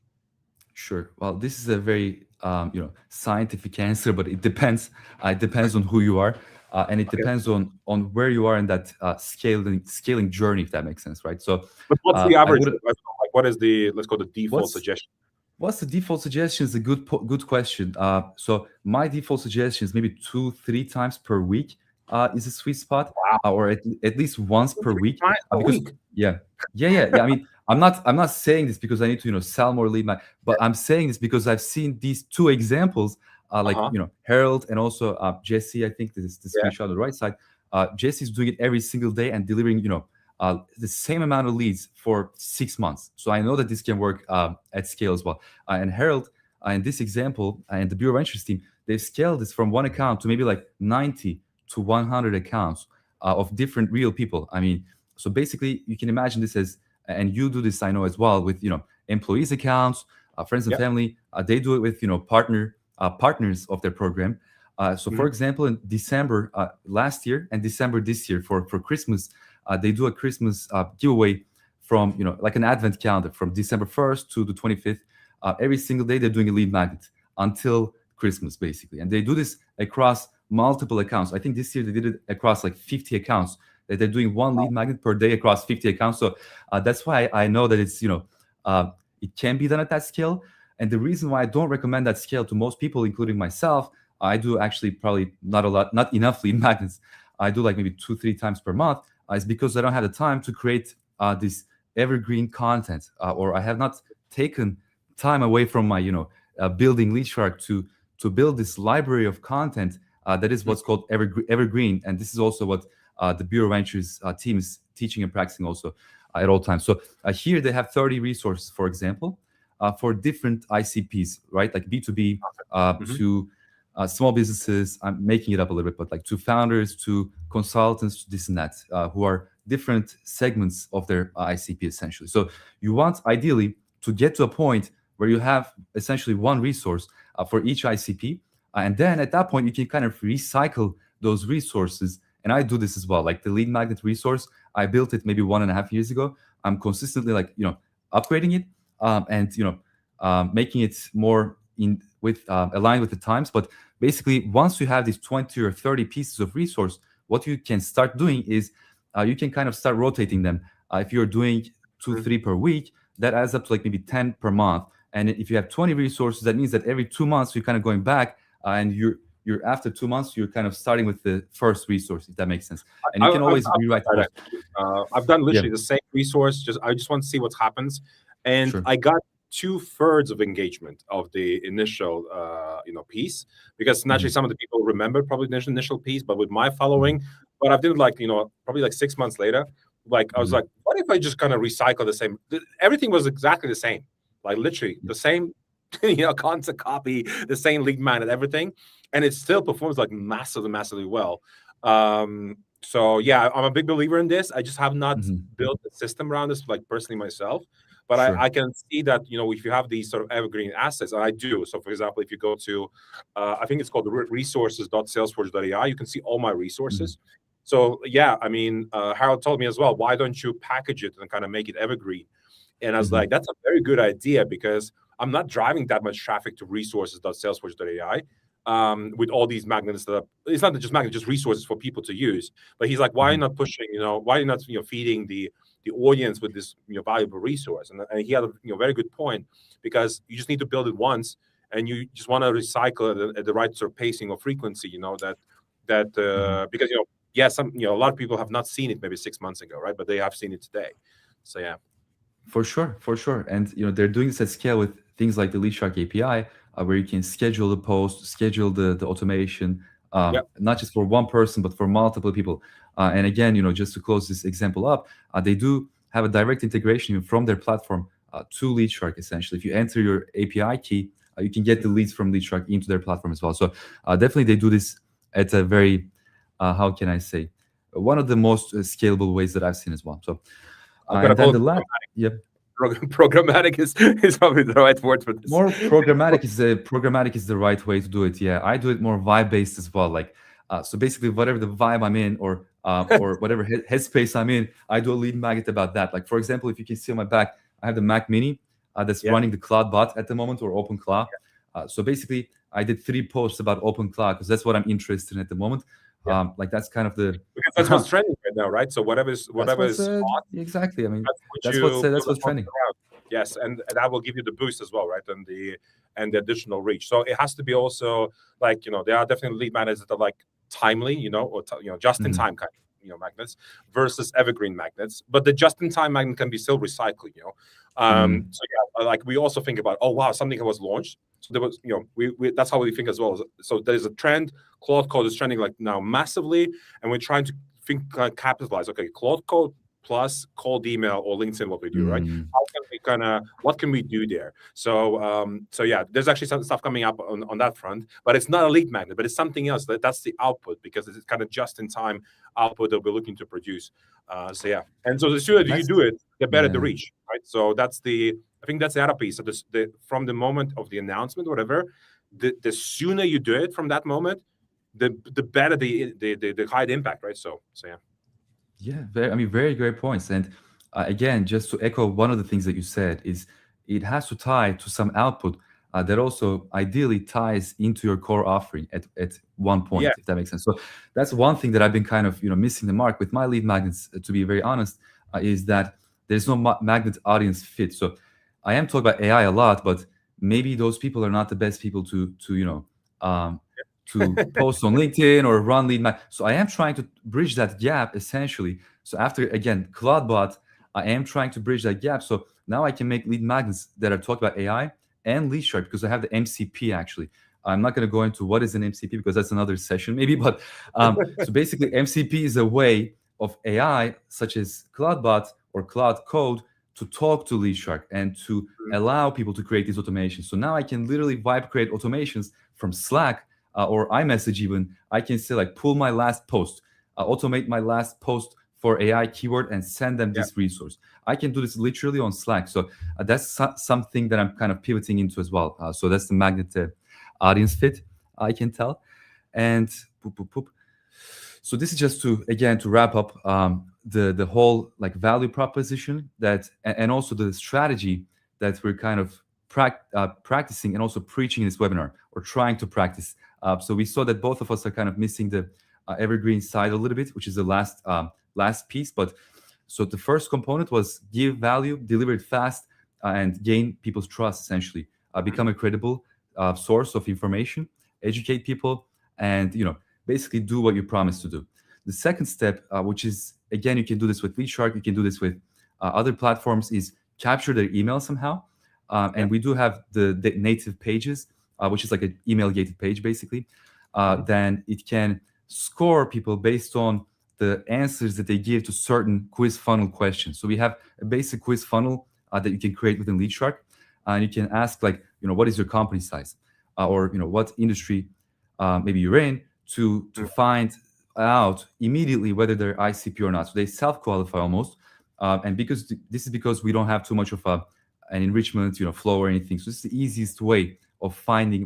S2: Sure. Well, this is a very scientific answer, but it depends. It depends on who you are, and it depends on where you are in that scaling journey, if that makes sense, right? So,
S1: but what's the average? Like, what is the, let's call the default suggestion?
S2: What's the default suggestion is a good question. So my default suggestion is maybe 2-3 times per week is a sweet spot, or at least once per week. Yeah. I mean, I'm not saying this because I need to sell more lead mag, but I'm saying this because I've seen these two examples, Harold and also Jesse. I think this is the screenshot on the right side. Jesse's doing it every single day and delivering the same amount of leads for 6 months. So I know that this can work at scale as well. And Harold, in this example, and the Bureau Ventures team, they've scaled this from one account to maybe like 90 to 100 accounts of different real people. I mean, so basically you can imagine this as, and you do this, I know as well, with employees accounts, friends and family. They do it with partners of their program. So for example, in December last year and December this year for Christmas, they do a Christmas giveaway from like an advent calendar from December 1st to the 25th. Every single day they're doing a lead magnet until Christmas, basically, and they do this across multiple accounts. I think this year they did it across like 50 accounts. They're doing one lead magnet per day across 50 accounts. So that's why I know that it's it can be done at that scale. And the reason why I don't recommend that scale to most people, including myself, I do actually probably not enough lead magnets. I do like maybe 2-3 times per month. Is because I don't have the time to create this evergreen content, or I have not taken time away from my building LeadShark to build this library of content that is what's called evergreen. And this is also what the Bureau Ventures team is teaching and practicing also at all times. So here they have 30 resources, for example, for different ICPs, right? Like B2B to small businesses. I'm making it up a little bit, but like to founders, to consultants, to this and that, who are different segments of their ICP essentially. So you want ideally to get to a point where you have essentially one resource for each ICP. And then at that point, you can kind of recycle those resources. And I do this as well. Like the lead magnet resource, I built it maybe 1.5 years ago. I'm consistently upgrading it and making it more aligned with the times. But basically, once you have these 20 or 30 pieces of resource, what you can start doing is you can kind of start rotating them. If you're doing 2-3 per week, that adds up to like maybe 10 per month. And if you have 20 resources, that means that every 2 months you're kind of going back, and you're after 2 months you're kind of starting with the first resource, if that makes sense. And you can always rewrite that.
S1: I've done literally the same resource. I just want to see what happens, and I got 2/3 of engagement of the initial piece, because naturally some of the people remember probably the initial piece, but with my following, but I did probably like 6 months later, like I was like, what if I just kind of recycle the same? Everything was exactly the same, like literally the same constant copy the same lead magnet, everything, and it still performs like massively well. So yeah, I'm a big believer in this. I just have not
S2: Mhm.
S1: built a system around this, like personally myself. But
S2: Sure.
S1: I can see that, if you have these sort of evergreen assets, and I do. So for example, if you go to, I think it's called resources.salesforce.ai, you can see all my
S2: Mhm.
S1: resources. So yeah, I mean, Harold told me as well, why don't you package it and kind of make it evergreen? And I was
S2: Mhm.
S1: like, that's a very good idea, because I'm not driving that much traffic to resources.salesforce.ai. With all these magnets it's not just magnets, just resources for people to use. But he's like, why are you
S2: Mhm.
S1: not pushing, why are you not, feeding the audience with this, valuable resource? And he had a, very good point, because you just need to build it once, and you just want to recycle it at the right sort of pacing or frequency,
S2: Mhm.
S1: because, yeah, a lot of people have not seen it maybe 6 months ago, right? But they have seen it today. So yeah.
S2: For sure, for sure. And they're doing this at scale with things like the LeadShark API, where you can schedule the post, schedule the automation,
S1: Yeah.
S2: not just for one person, but for multiple people. And again, just to close this example up, they do have a direct integration from their platform to LeadShark. Essentially, if you enter your API key, you can get the leads from LeadShark into their platform as well. So definitely, they do this at a very, how can I say, one of the most scalable ways that I've seen as well. So,
S1: I'm gonna
S2: and then
S1: call it
S2: the last, yep.
S1: programmatic is probably the right word for this.
S2: More programmatic is the right way to do it. Yeah, I do it more vibe based as well. Like, so basically, whatever the vibe I'm in, or whatever headspace I'm in, I do a lead magnet about that. Like, for example, if you can see on my back, I have the Mac Mini that's
S1: Yeah.
S2: running the CloudBot at the moment, or OpenCloud. So basically, I did 3 posts about OpenCloud because that's what I'm interested in at the moment.
S1: Yeah.
S2: Like that's kind of the
S1: Because that's what's trending right now, right? So whatever is
S2: that's what's
S1: hot,
S2: exactly. I mean,
S1: that's what you
S2: that's
S1: build
S2: what's
S1: upon
S2: trending.
S1: around. Yes, and that will give you the boost as well, right? And the additional reach. So it has to be also, like, there are definitely lead magnets that are like timely, or just in
S2: Mhm.
S1: time kind of, magnets versus evergreen magnets. But the just in time magnet can be still recycled.
S2: Mm.
S1: So yeah, like we also think about, oh wow, something was launched. So there was, we that's how we think as well. So there's a trend. Claude Code is trending like now massively, and we're trying to think, capitalize. Okay, Claude Code plus cold email or LinkedIn, what we do, right?
S2: Mm.
S1: How can we what can we do there? So yeah, there's actually some stuff coming up on that front, but it's not a lead magnet, but it's something else. That's the output, because it's kind of just in time output that we're looking to produce. So yeah, and so the sooner you
S2: That's
S1: do it, the better the
S2: yeah.
S1: reach, right? So I think that's the other piece. So from the moment of the announcement, whatever, the sooner you do it from that moment, the better the higher the impact, right? So yeah.
S2: Yeah, very great points. And again, just to echo one of the things that you said is it has to tie to some output that also ideally ties into your core offering at one
S1: Yeah.
S2: point, if that makes sense. So that's one thing that I've been kind of missing the mark with my lead magnets. To be very honest, is that there's no magnet audience fit. So I am talking about AI a lot, but maybe those people are not the best people um, to post on LinkedIn or run lead mag. So I am trying to bridge that gap essentially. So after again CloudBot, I am trying to bridge that gap. So now I can make lead magnets that are talking about AI and LeadShark because I have the MCP actually. I'm not going to go into what is an MCP because that's another session maybe. But so basically, MCP is a way of AI such as CloudBot or Cloud Code to talk to LeadShark and to allow people to create these automations. So now I can literally vibe create automations from Slack or iMessage even. I can say like pull my last post, automate my last post for AI keyword and send them
S1: Yeah.
S2: this resource. I can do this literally on Slack. So that's something that I'm kind of pivoting into as well. So that's the magnet audience fit, I can tell. And poop, poop, poop. So this is just to again to wrap up the whole like value proposition that and also the strategy that we're kind of practicing and also preaching in this webinar or trying to practice. So we saw that both of us are kind of missing the evergreen side a little bit, which is the last piece. But so the first component was give value, deliver it fast, and gain people's trust. Essentially, become a credible source of information, educate people, and basically do what you promised to do. The second step, which is again you can do this with LeadShark, you can do this with other platforms, is capture their email somehow. And we do have the native pages, which is like an email gated page basically. Then it can score people based on the answers that they give to certain quiz funnel questions. So we have a basic quiz funnel that you can create within LeadShark. and you can ask like, what is your company size, or what industry maybe you're in, to find out immediately whether they're ICP or not. So they self-qualify almost, and because this is because we don't have too much of an enrichment flow or anything. So it's the easiest way of finding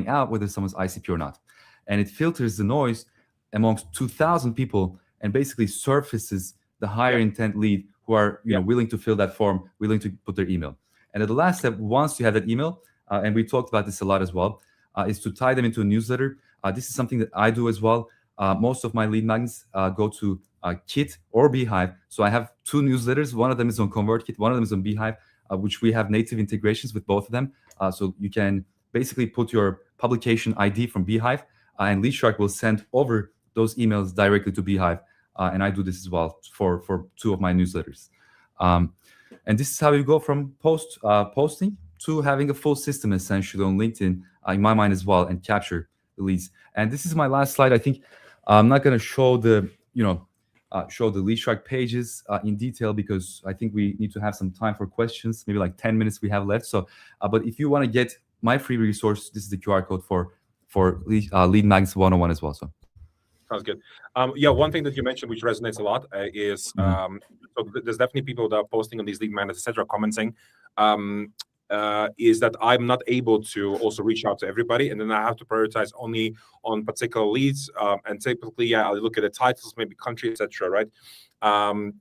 S2: out whether someone's ICP or not, and it filters the noise amongst 2,000 people and basically surfaces the higher intent lead who are willing to fill that form, willing to put their email. And at the last step, once you have that email, and we talked about this a lot as well, is to tie them into a newsletter. This is something that I do as well. Most of my lead magnets go to Kit or Beehive. So I have 2 newsletters. One of them is on ConvertKit, one of them is on Beehive, which we have native integrations with both of them. So you can basically put your publication ID from Beehive, and LeadShark will send over those emails directly to Beehive. And I do this as well for 2 of my newsletters. And this is how you go from posting to having a full system essentially on LinkedIn, in my mind as well, and capture the leads. And this is my last slide. I think I'm not going to show the LeadShark pages in detail, because I think we need to have some time for questions, maybe like 10 minutes we have left. So, but if you want to get my free resource, this is the QR code for Lead Magnets 101 as well. So.
S1: Sounds good. One thing that you mentioned, which resonates a lot, is so there's definitely people that are posting on these lead magnets, etc., commenting, is that I'm not able to also reach out to everybody, and then I have to prioritize only on particular leads. And typically, I'll look at the titles, maybe country, etc., right?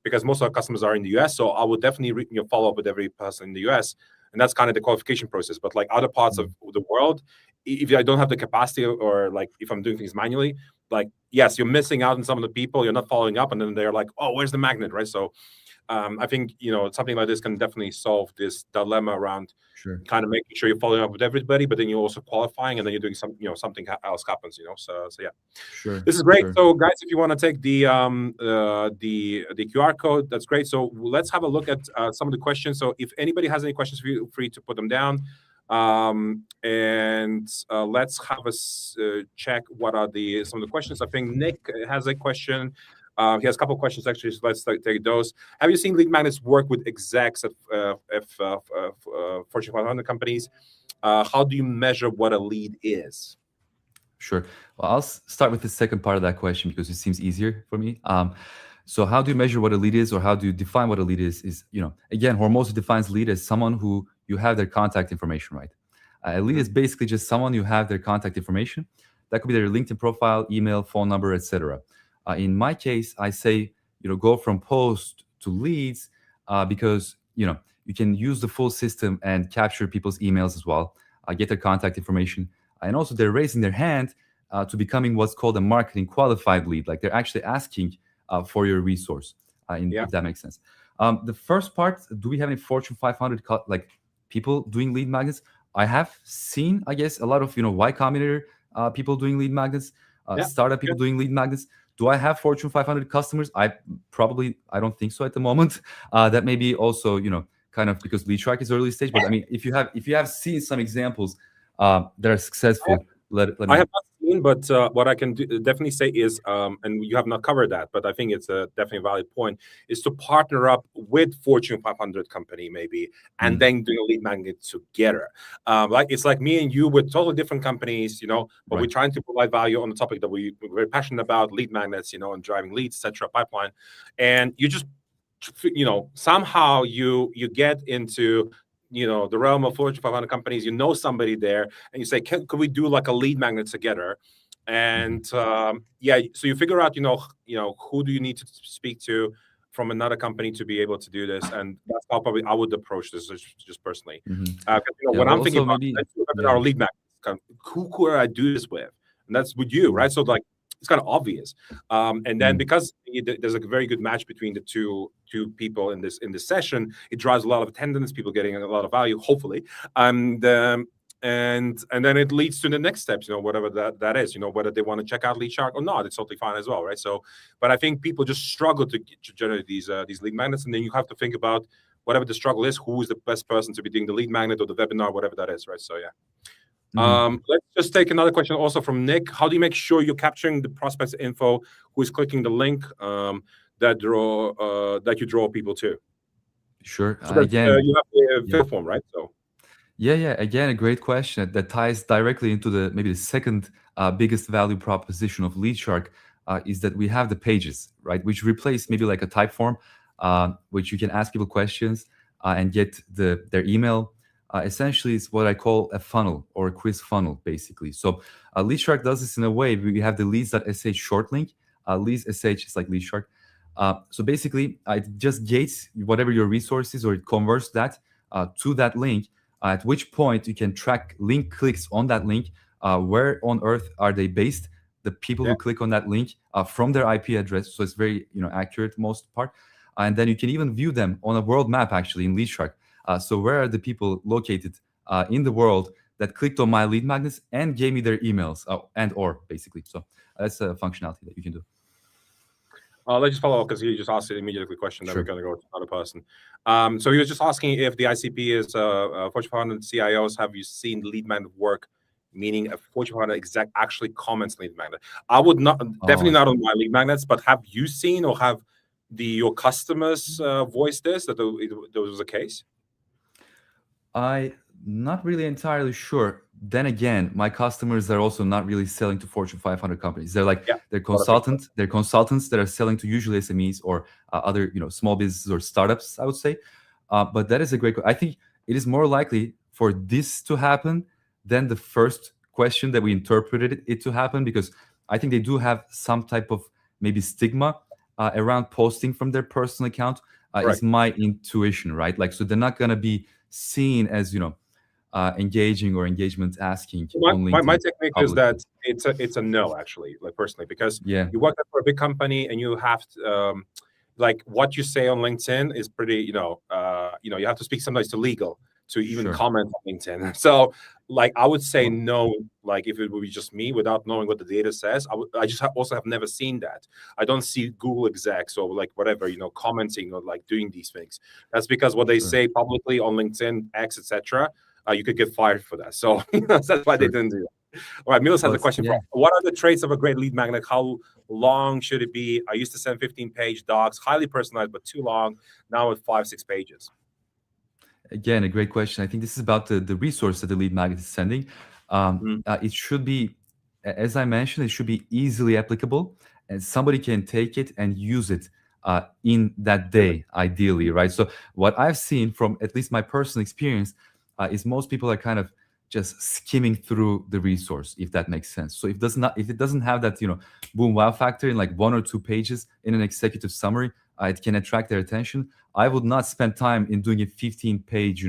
S1: Because most of our customers are in the US, so I would definitely follow up with every person in the US, and that's kind of the qualification process. But like other parts of the world, if I don't have the capacity, or like if I'm doing things manually, like, yes, you're missing out on some of the people, you're not following up, and then they're like, oh, where's the magnet, right? So I think, something like this can definitely solve this dilemma around kind of making sure you're following up with everybody, but then you're also qualifying, and then you're doing something else happens, so yeah.
S2: Sure.
S1: This is great. Sure. So guys, if you want to take the QR code, that's great. So let's have a look at some of the questions. So if anybody has any questions, feel free to put them down. And let's have a check what are some of the questions. I think Nick has a question. He has a couple of questions actually, so let's take those. Have you seen lead magnets work with execs of Fortune 500 companies? How do you measure what a lead is?
S2: Sure. Well, I'll start with the second part of that question because it seems easier for me. So how do you measure what a lead is, or how do you define what a lead is? Again, Hormozi defines lead as someone who you have their contact information, right? A lead is basically just someone you have their contact information. That could be their LinkedIn profile, email, phone number, etc. In my case, I say, go from post to leads, because, you can use the full system and capture people's emails as well, get their contact information. And also they're raising their hand to becoming what's called a marketing qualified lead. Like they're actually asking for your resource, if that makes sense. The first part, do we have any Fortune 500 people doing lead magnets? I have seen, I guess, a lot of, Y Combinator people doing lead magnets, startup people doing lead magnets. Do I have Fortune 500 customers? I don't think so at the moment. That may be also, kind of because LeadShark is early stage. But I mean, if you have seen some examples that are successful, let me.
S1: I have not seen, but what I can definitely say is, and you have not covered that, but I think it's a definitely valid point, is to partner up with Fortune 500 company maybe, and then do a lead magnet together. It's like me and you with totally different companies, but we're trying to provide value on the topic that we're very passionate about, lead magnets, and driving leads, etc., pipeline, and you just, somehow you get into the realm of Fortune 500 companies, somebody there, and you say, could we do like a lead magnet together? And so you figure out, who do you need to speak to from another company to be able to do this, and that's how probably I would approach this just personally. When I'm thinking about our lead magnet, who could I do this with? And that's with you, right? So like, it's kind of obvious, and then because there's a very good match between the two people in this session, it drives a lot of attendance, people getting a lot of value, hopefully, and then it leads to the next steps, whatever that is, whether they want to check out LeadShark or not, it's totally fine as well, right? So, but I think people just struggle to generate these lead magnets, and then you have to think about whatever the struggle is, who is the best person to be doing the lead magnet or the webinar, whatever that is, right? So yeah. Let's just take another question also from Nick. How do you make sure you're capturing the prospect's info who is clicking the link that you draw people to?
S2: Sure.
S1: So again, you have the fill form, right? So
S2: Yeah. Again, a great question that ties directly into the maybe the second biggest value proposition of LeadShark is that we have the pages, right, which replace maybe like a type form, which you can ask people questions and get their email. Essentially, it's what I call a funnel or a quiz funnel, basically. So LeadShark does this in a way. We have the leads.sh short link. Leads.sh is like LeadShark. So basically, it just gates whatever your resource is, or it converts that to that link, at which point you can track link clicks on that link. Where on earth are they based? The people
S1: Yeah.
S2: who click on that link from their IP address, so it's very accurate most part. And then you can even view them on a world map actually in LeadShark. So where are the people located in the world that clicked on my lead magnets and gave me their emails and or basically. So that's a functionality that you can do.
S1: Let's just follow up because he just asked it immediately question. Then
S2: Sure.
S1: we're going to go to another person. So he was just asking if the ICP is Fortune 500 CIOs. Have you seen lead magnet work? Meaning a Fortune 500 exec actually comments lead magnet. I would not, definitely not on my lead magnets. But have you seen or have your customers voiced this that there was a case?
S2: I not really entirely sure. Then again, my customers are also not really selling to Fortune 500 companies. They're like they're consultants. They're consultants that are selling to usually SMEs or other small businesses or startups, I would say. But that is a great. I think it is more likely for this to happen than the first question that we interpreted it to happen, because I think they do have some type of maybe stigma around posting from their personal account. Is my intuition, right? Like, so they're not gonna be seen as engaging or engagement asking on LinkedIn.
S1: My technique is that it's a no, actually, like personally, because you work for a big company and you have to, like what you say on LinkedIn is pretty, you have to speak sometimes to legal to even comment on LinkedIn. So like I would say no, like if it would be just me without knowing what the data says. I just also have never seen that. I don't see Google execs or like whatever, commenting or like doing these things. That's because what they say publicly on LinkedIn, X, etc. You could get fired for that. So that's why they didn't do that. All right, Milos has a question. What are the traits of a great lead magnet? How long should it be? I used to send 15-page docs, highly personalized, but too long. Now with 5-6 pages.
S2: Again, a great question. I think this is about the resource that the lead magnet is sending. It should be, as I mentioned, it should be easily applicable, and somebody can take it and use it in that day, ideally, right? So what I've seen from at least my personal experience is most people are kind of just skimming through the resource, if that makes sense. So if it doesn't have that boom wow factor in like 1 or 2 pages in an executive summary, it can attract their attention. I would not spend time in doing a 15-page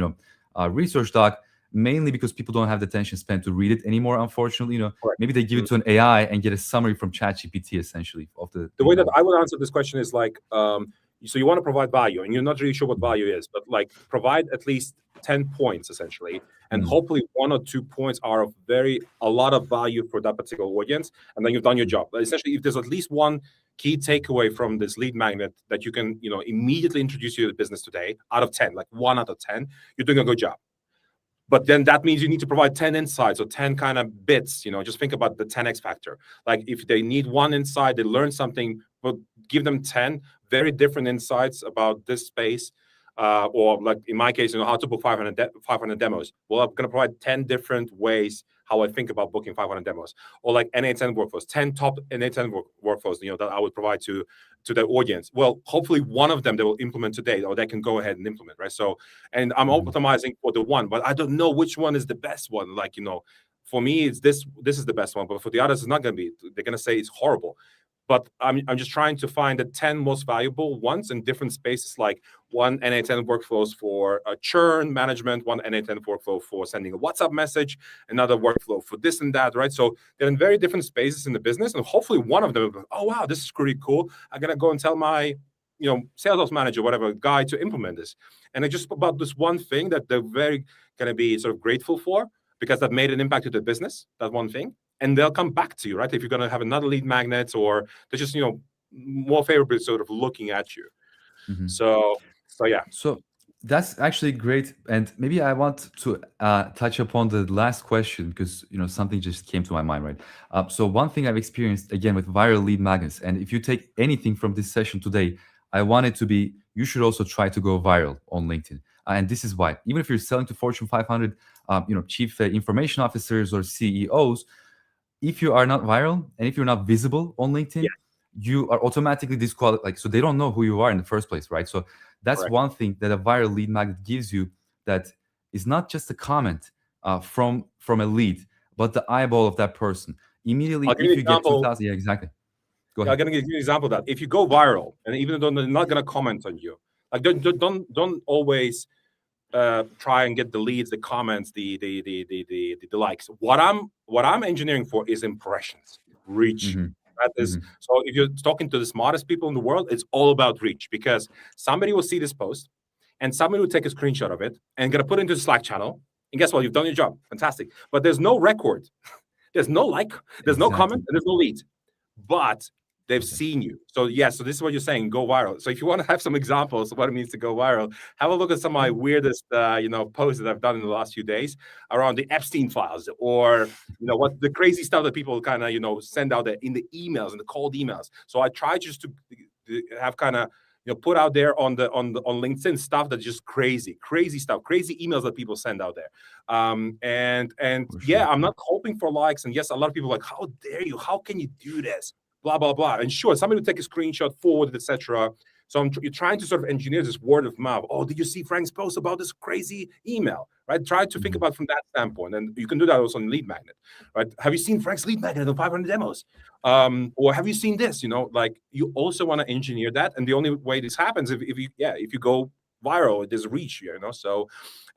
S2: research doc, mainly because people don't have the attention span to read it anymore, unfortunately. Maybe they give it to an AI and get a summary from ChatGPT, essentially. Of the
S1: way that I would answer this question is like, so you want to provide value and you're not really sure what value is, but like provide at least 10 points essentially, and hopefully 1 or 2 points are of a lot of value for that particular audience, and then you've done your job. But essentially, if there's at least one key takeaway from this lead magnet that you can immediately introduce you to the business today, out of 10, like 1 out of 10, you're doing a good job. But then that means you need to provide 10 insights or 10 kind of bits, just think about the 10x factor. Like if they need 1 insight, they learn something, but give them 10 very different insights about this space. Or like in my case, how to book 500 demos. Well, I'm going to provide 10 different ways how I think about booking 500 demos. Or like NA10 workflows, 10 top NA10 workflows, that I would provide to the audience. Well, hopefully one of them they will implement today, or they can go ahead and implement, right? So, and I'm optimizing for the one, but I don't know which one is the best one. Like, for me, it's this is the best one, but for the others, it's not going to be. They're going to say it's horrible. But I'm just trying to find the 10 most valuable ones in different spaces, like one NA10 workflows for churn management, one NA10 workflow for sending a WhatsApp message, another workflow for this and that, right? So they're in very different spaces in the business, and hopefully one of them will be, oh, wow, this is pretty cool. I'm going to go and tell my sales ops manager, whatever guy, to implement this. And it's just about this one thing that they're very going to be sort of grateful for, because that made an impact to the business, that one thing. And they'll come back to you, right? If you're going to have another lead magnet, or they're just, more favorably sort of looking at you. So yeah.
S2: So that's actually great. And maybe I want to touch upon the last question, because, something just came to my mind, right? So one thing I've experienced, again, with viral lead magnets, and if you take anything from this session today, I want it to be, you should also try to go viral on LinkedIn. And this is why, even if you're selling to Fortune 500, chief information officers or CEOs, if you are not viral and if you're not visible on LinkedIn,
S1: Yeah.
S2: you are automatically disqualified. Like, so they don't know who you are in the first place, right? So that's
S1: Correct.
S2: one thing that a viral lead magnet gives you, that is not just a comment from a lead, but the eyeball of that person. Immediately,
S1: I'll
S2: if
S1: give you an
S2: you get
S1: example.
S2: 2,000, yeah, exactly. Go
S1: I'm
S2: ahead.
S1: gonna give you an example of that. If you go viral, and even though they're not gonna comment on you, like don't always try and get the leads, the comments, the likes. What I'm engineering for is impressions, reach.
S2: Mhm.
S1: That is,
S2: Mhm.
S1: so if you're talking to the smartest people in the world, it's all about reach, because somebody will see this post and somebody will take a screenshot of it and gonna put it into the Slack channel. And guess what? You've done your job. Fantastic. But there's no record. There's no like, there's no
S2: Exactly.
S1: comment, and there's no lead. But they've
S2: Okay.
S1: seen you. So yeah, so this is what you're saying, go viral. So if you want to have some examples of what it means to go viral, have a look at some of my weirdest posts that I've done in the last few days around the Epstein files, or what the crazy stuff that people kind of send out there in the emails and the cold emails. So I try just to have kind of put out there on LinkedIn stuff that's just crazy stuff, crazy emails that people send out there. And
S2: For
S1: yeah,
S2: sure.
S1: I'm not hoping for likes. And yes, a lot of people are like, how dare you? How can you do this? Blah, blah, blah. And sure, somebody will take a screenshot, forward, etc. So you're trying to sort of engineer this word of mouth. Oh, did you see Frank's post about this crazy email? Right? Try to think
S2: Mhm.
S1: about from that standpoint. And you can do that also in Lead Magnet. Right? Have you seen Frank's Lead Magnet on 500 demos? Or have you seen this? Like, you also want to engineer that. And the only way this happens if you go viral, there's reach here, So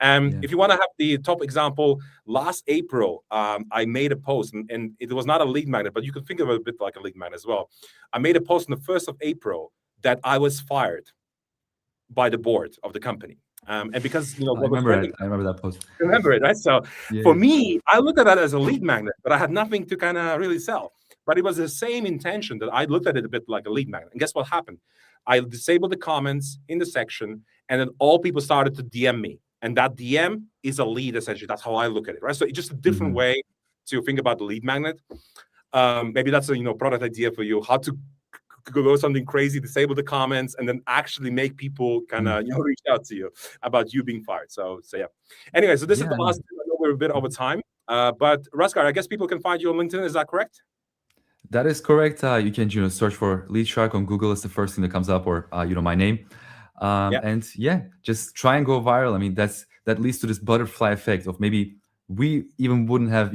S2: Yeah.
S1: if you want to have the top example, last April, I made a post, and it was not a lead magnet, but you can think of it a bit like a lead magnet as well. I made a post on the 1st of April that I was fired by the board of the company. And because,
S2: I
S1: what was
S2: remember
S1: trending,
S2: it. I remember that post.
S1: remember it, right? So
S2: Yeah.
S1: for me, I looked at that as a lead magnet, but I had nothing to kind of really sell. But it was the same intention that I looked at it a bit like a lead magnet. And guess what happened? I disabled the comments in the section, and then all people started to DM me. And that DM is a lead, essentially. That's how I look at it, right? So it's just a different
S2: Mhm.
S1: way to think about the lead magnet. Maybe that's a product idea for you, how to go something crazy, disable the comments, and then actually make people kind of reach out to you about you being fired. So yeah. Anyway, so this is the last thing. I know we're a bit over time, but Raskar, I guess people can find you on LinkedIn. Is that correct?
S2: That is correct. You can search for Lead Shark on Google. It's the first thing that comes up, or my name.
S1: Yeah.
S2: And yeah, just try and go viral. I mean, that leads to this butterfly effect of maybe we even wouldn't have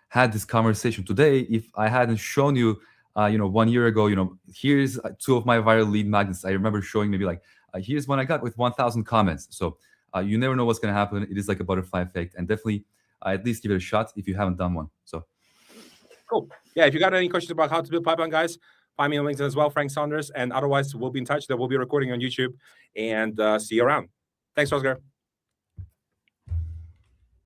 S2: had this conversation today if I hadn't shown you 1 year ago. Here's 2 of my viral lead magnets. I remember showing maybe like here's one I got with 1,000 comments. So you never know what's going to happen. It is like a butterfly effect, and definitely at least give it a shot if you haven't done one. So.
S1: Cool. Yeah, if you got any questions about how to build pipeline, guys, find me on LinkedIn as well, Frank Saunders. And otherwise, we'll be in touch. That we'll be recording on YouTube. And see you around. Thanks, Raskar.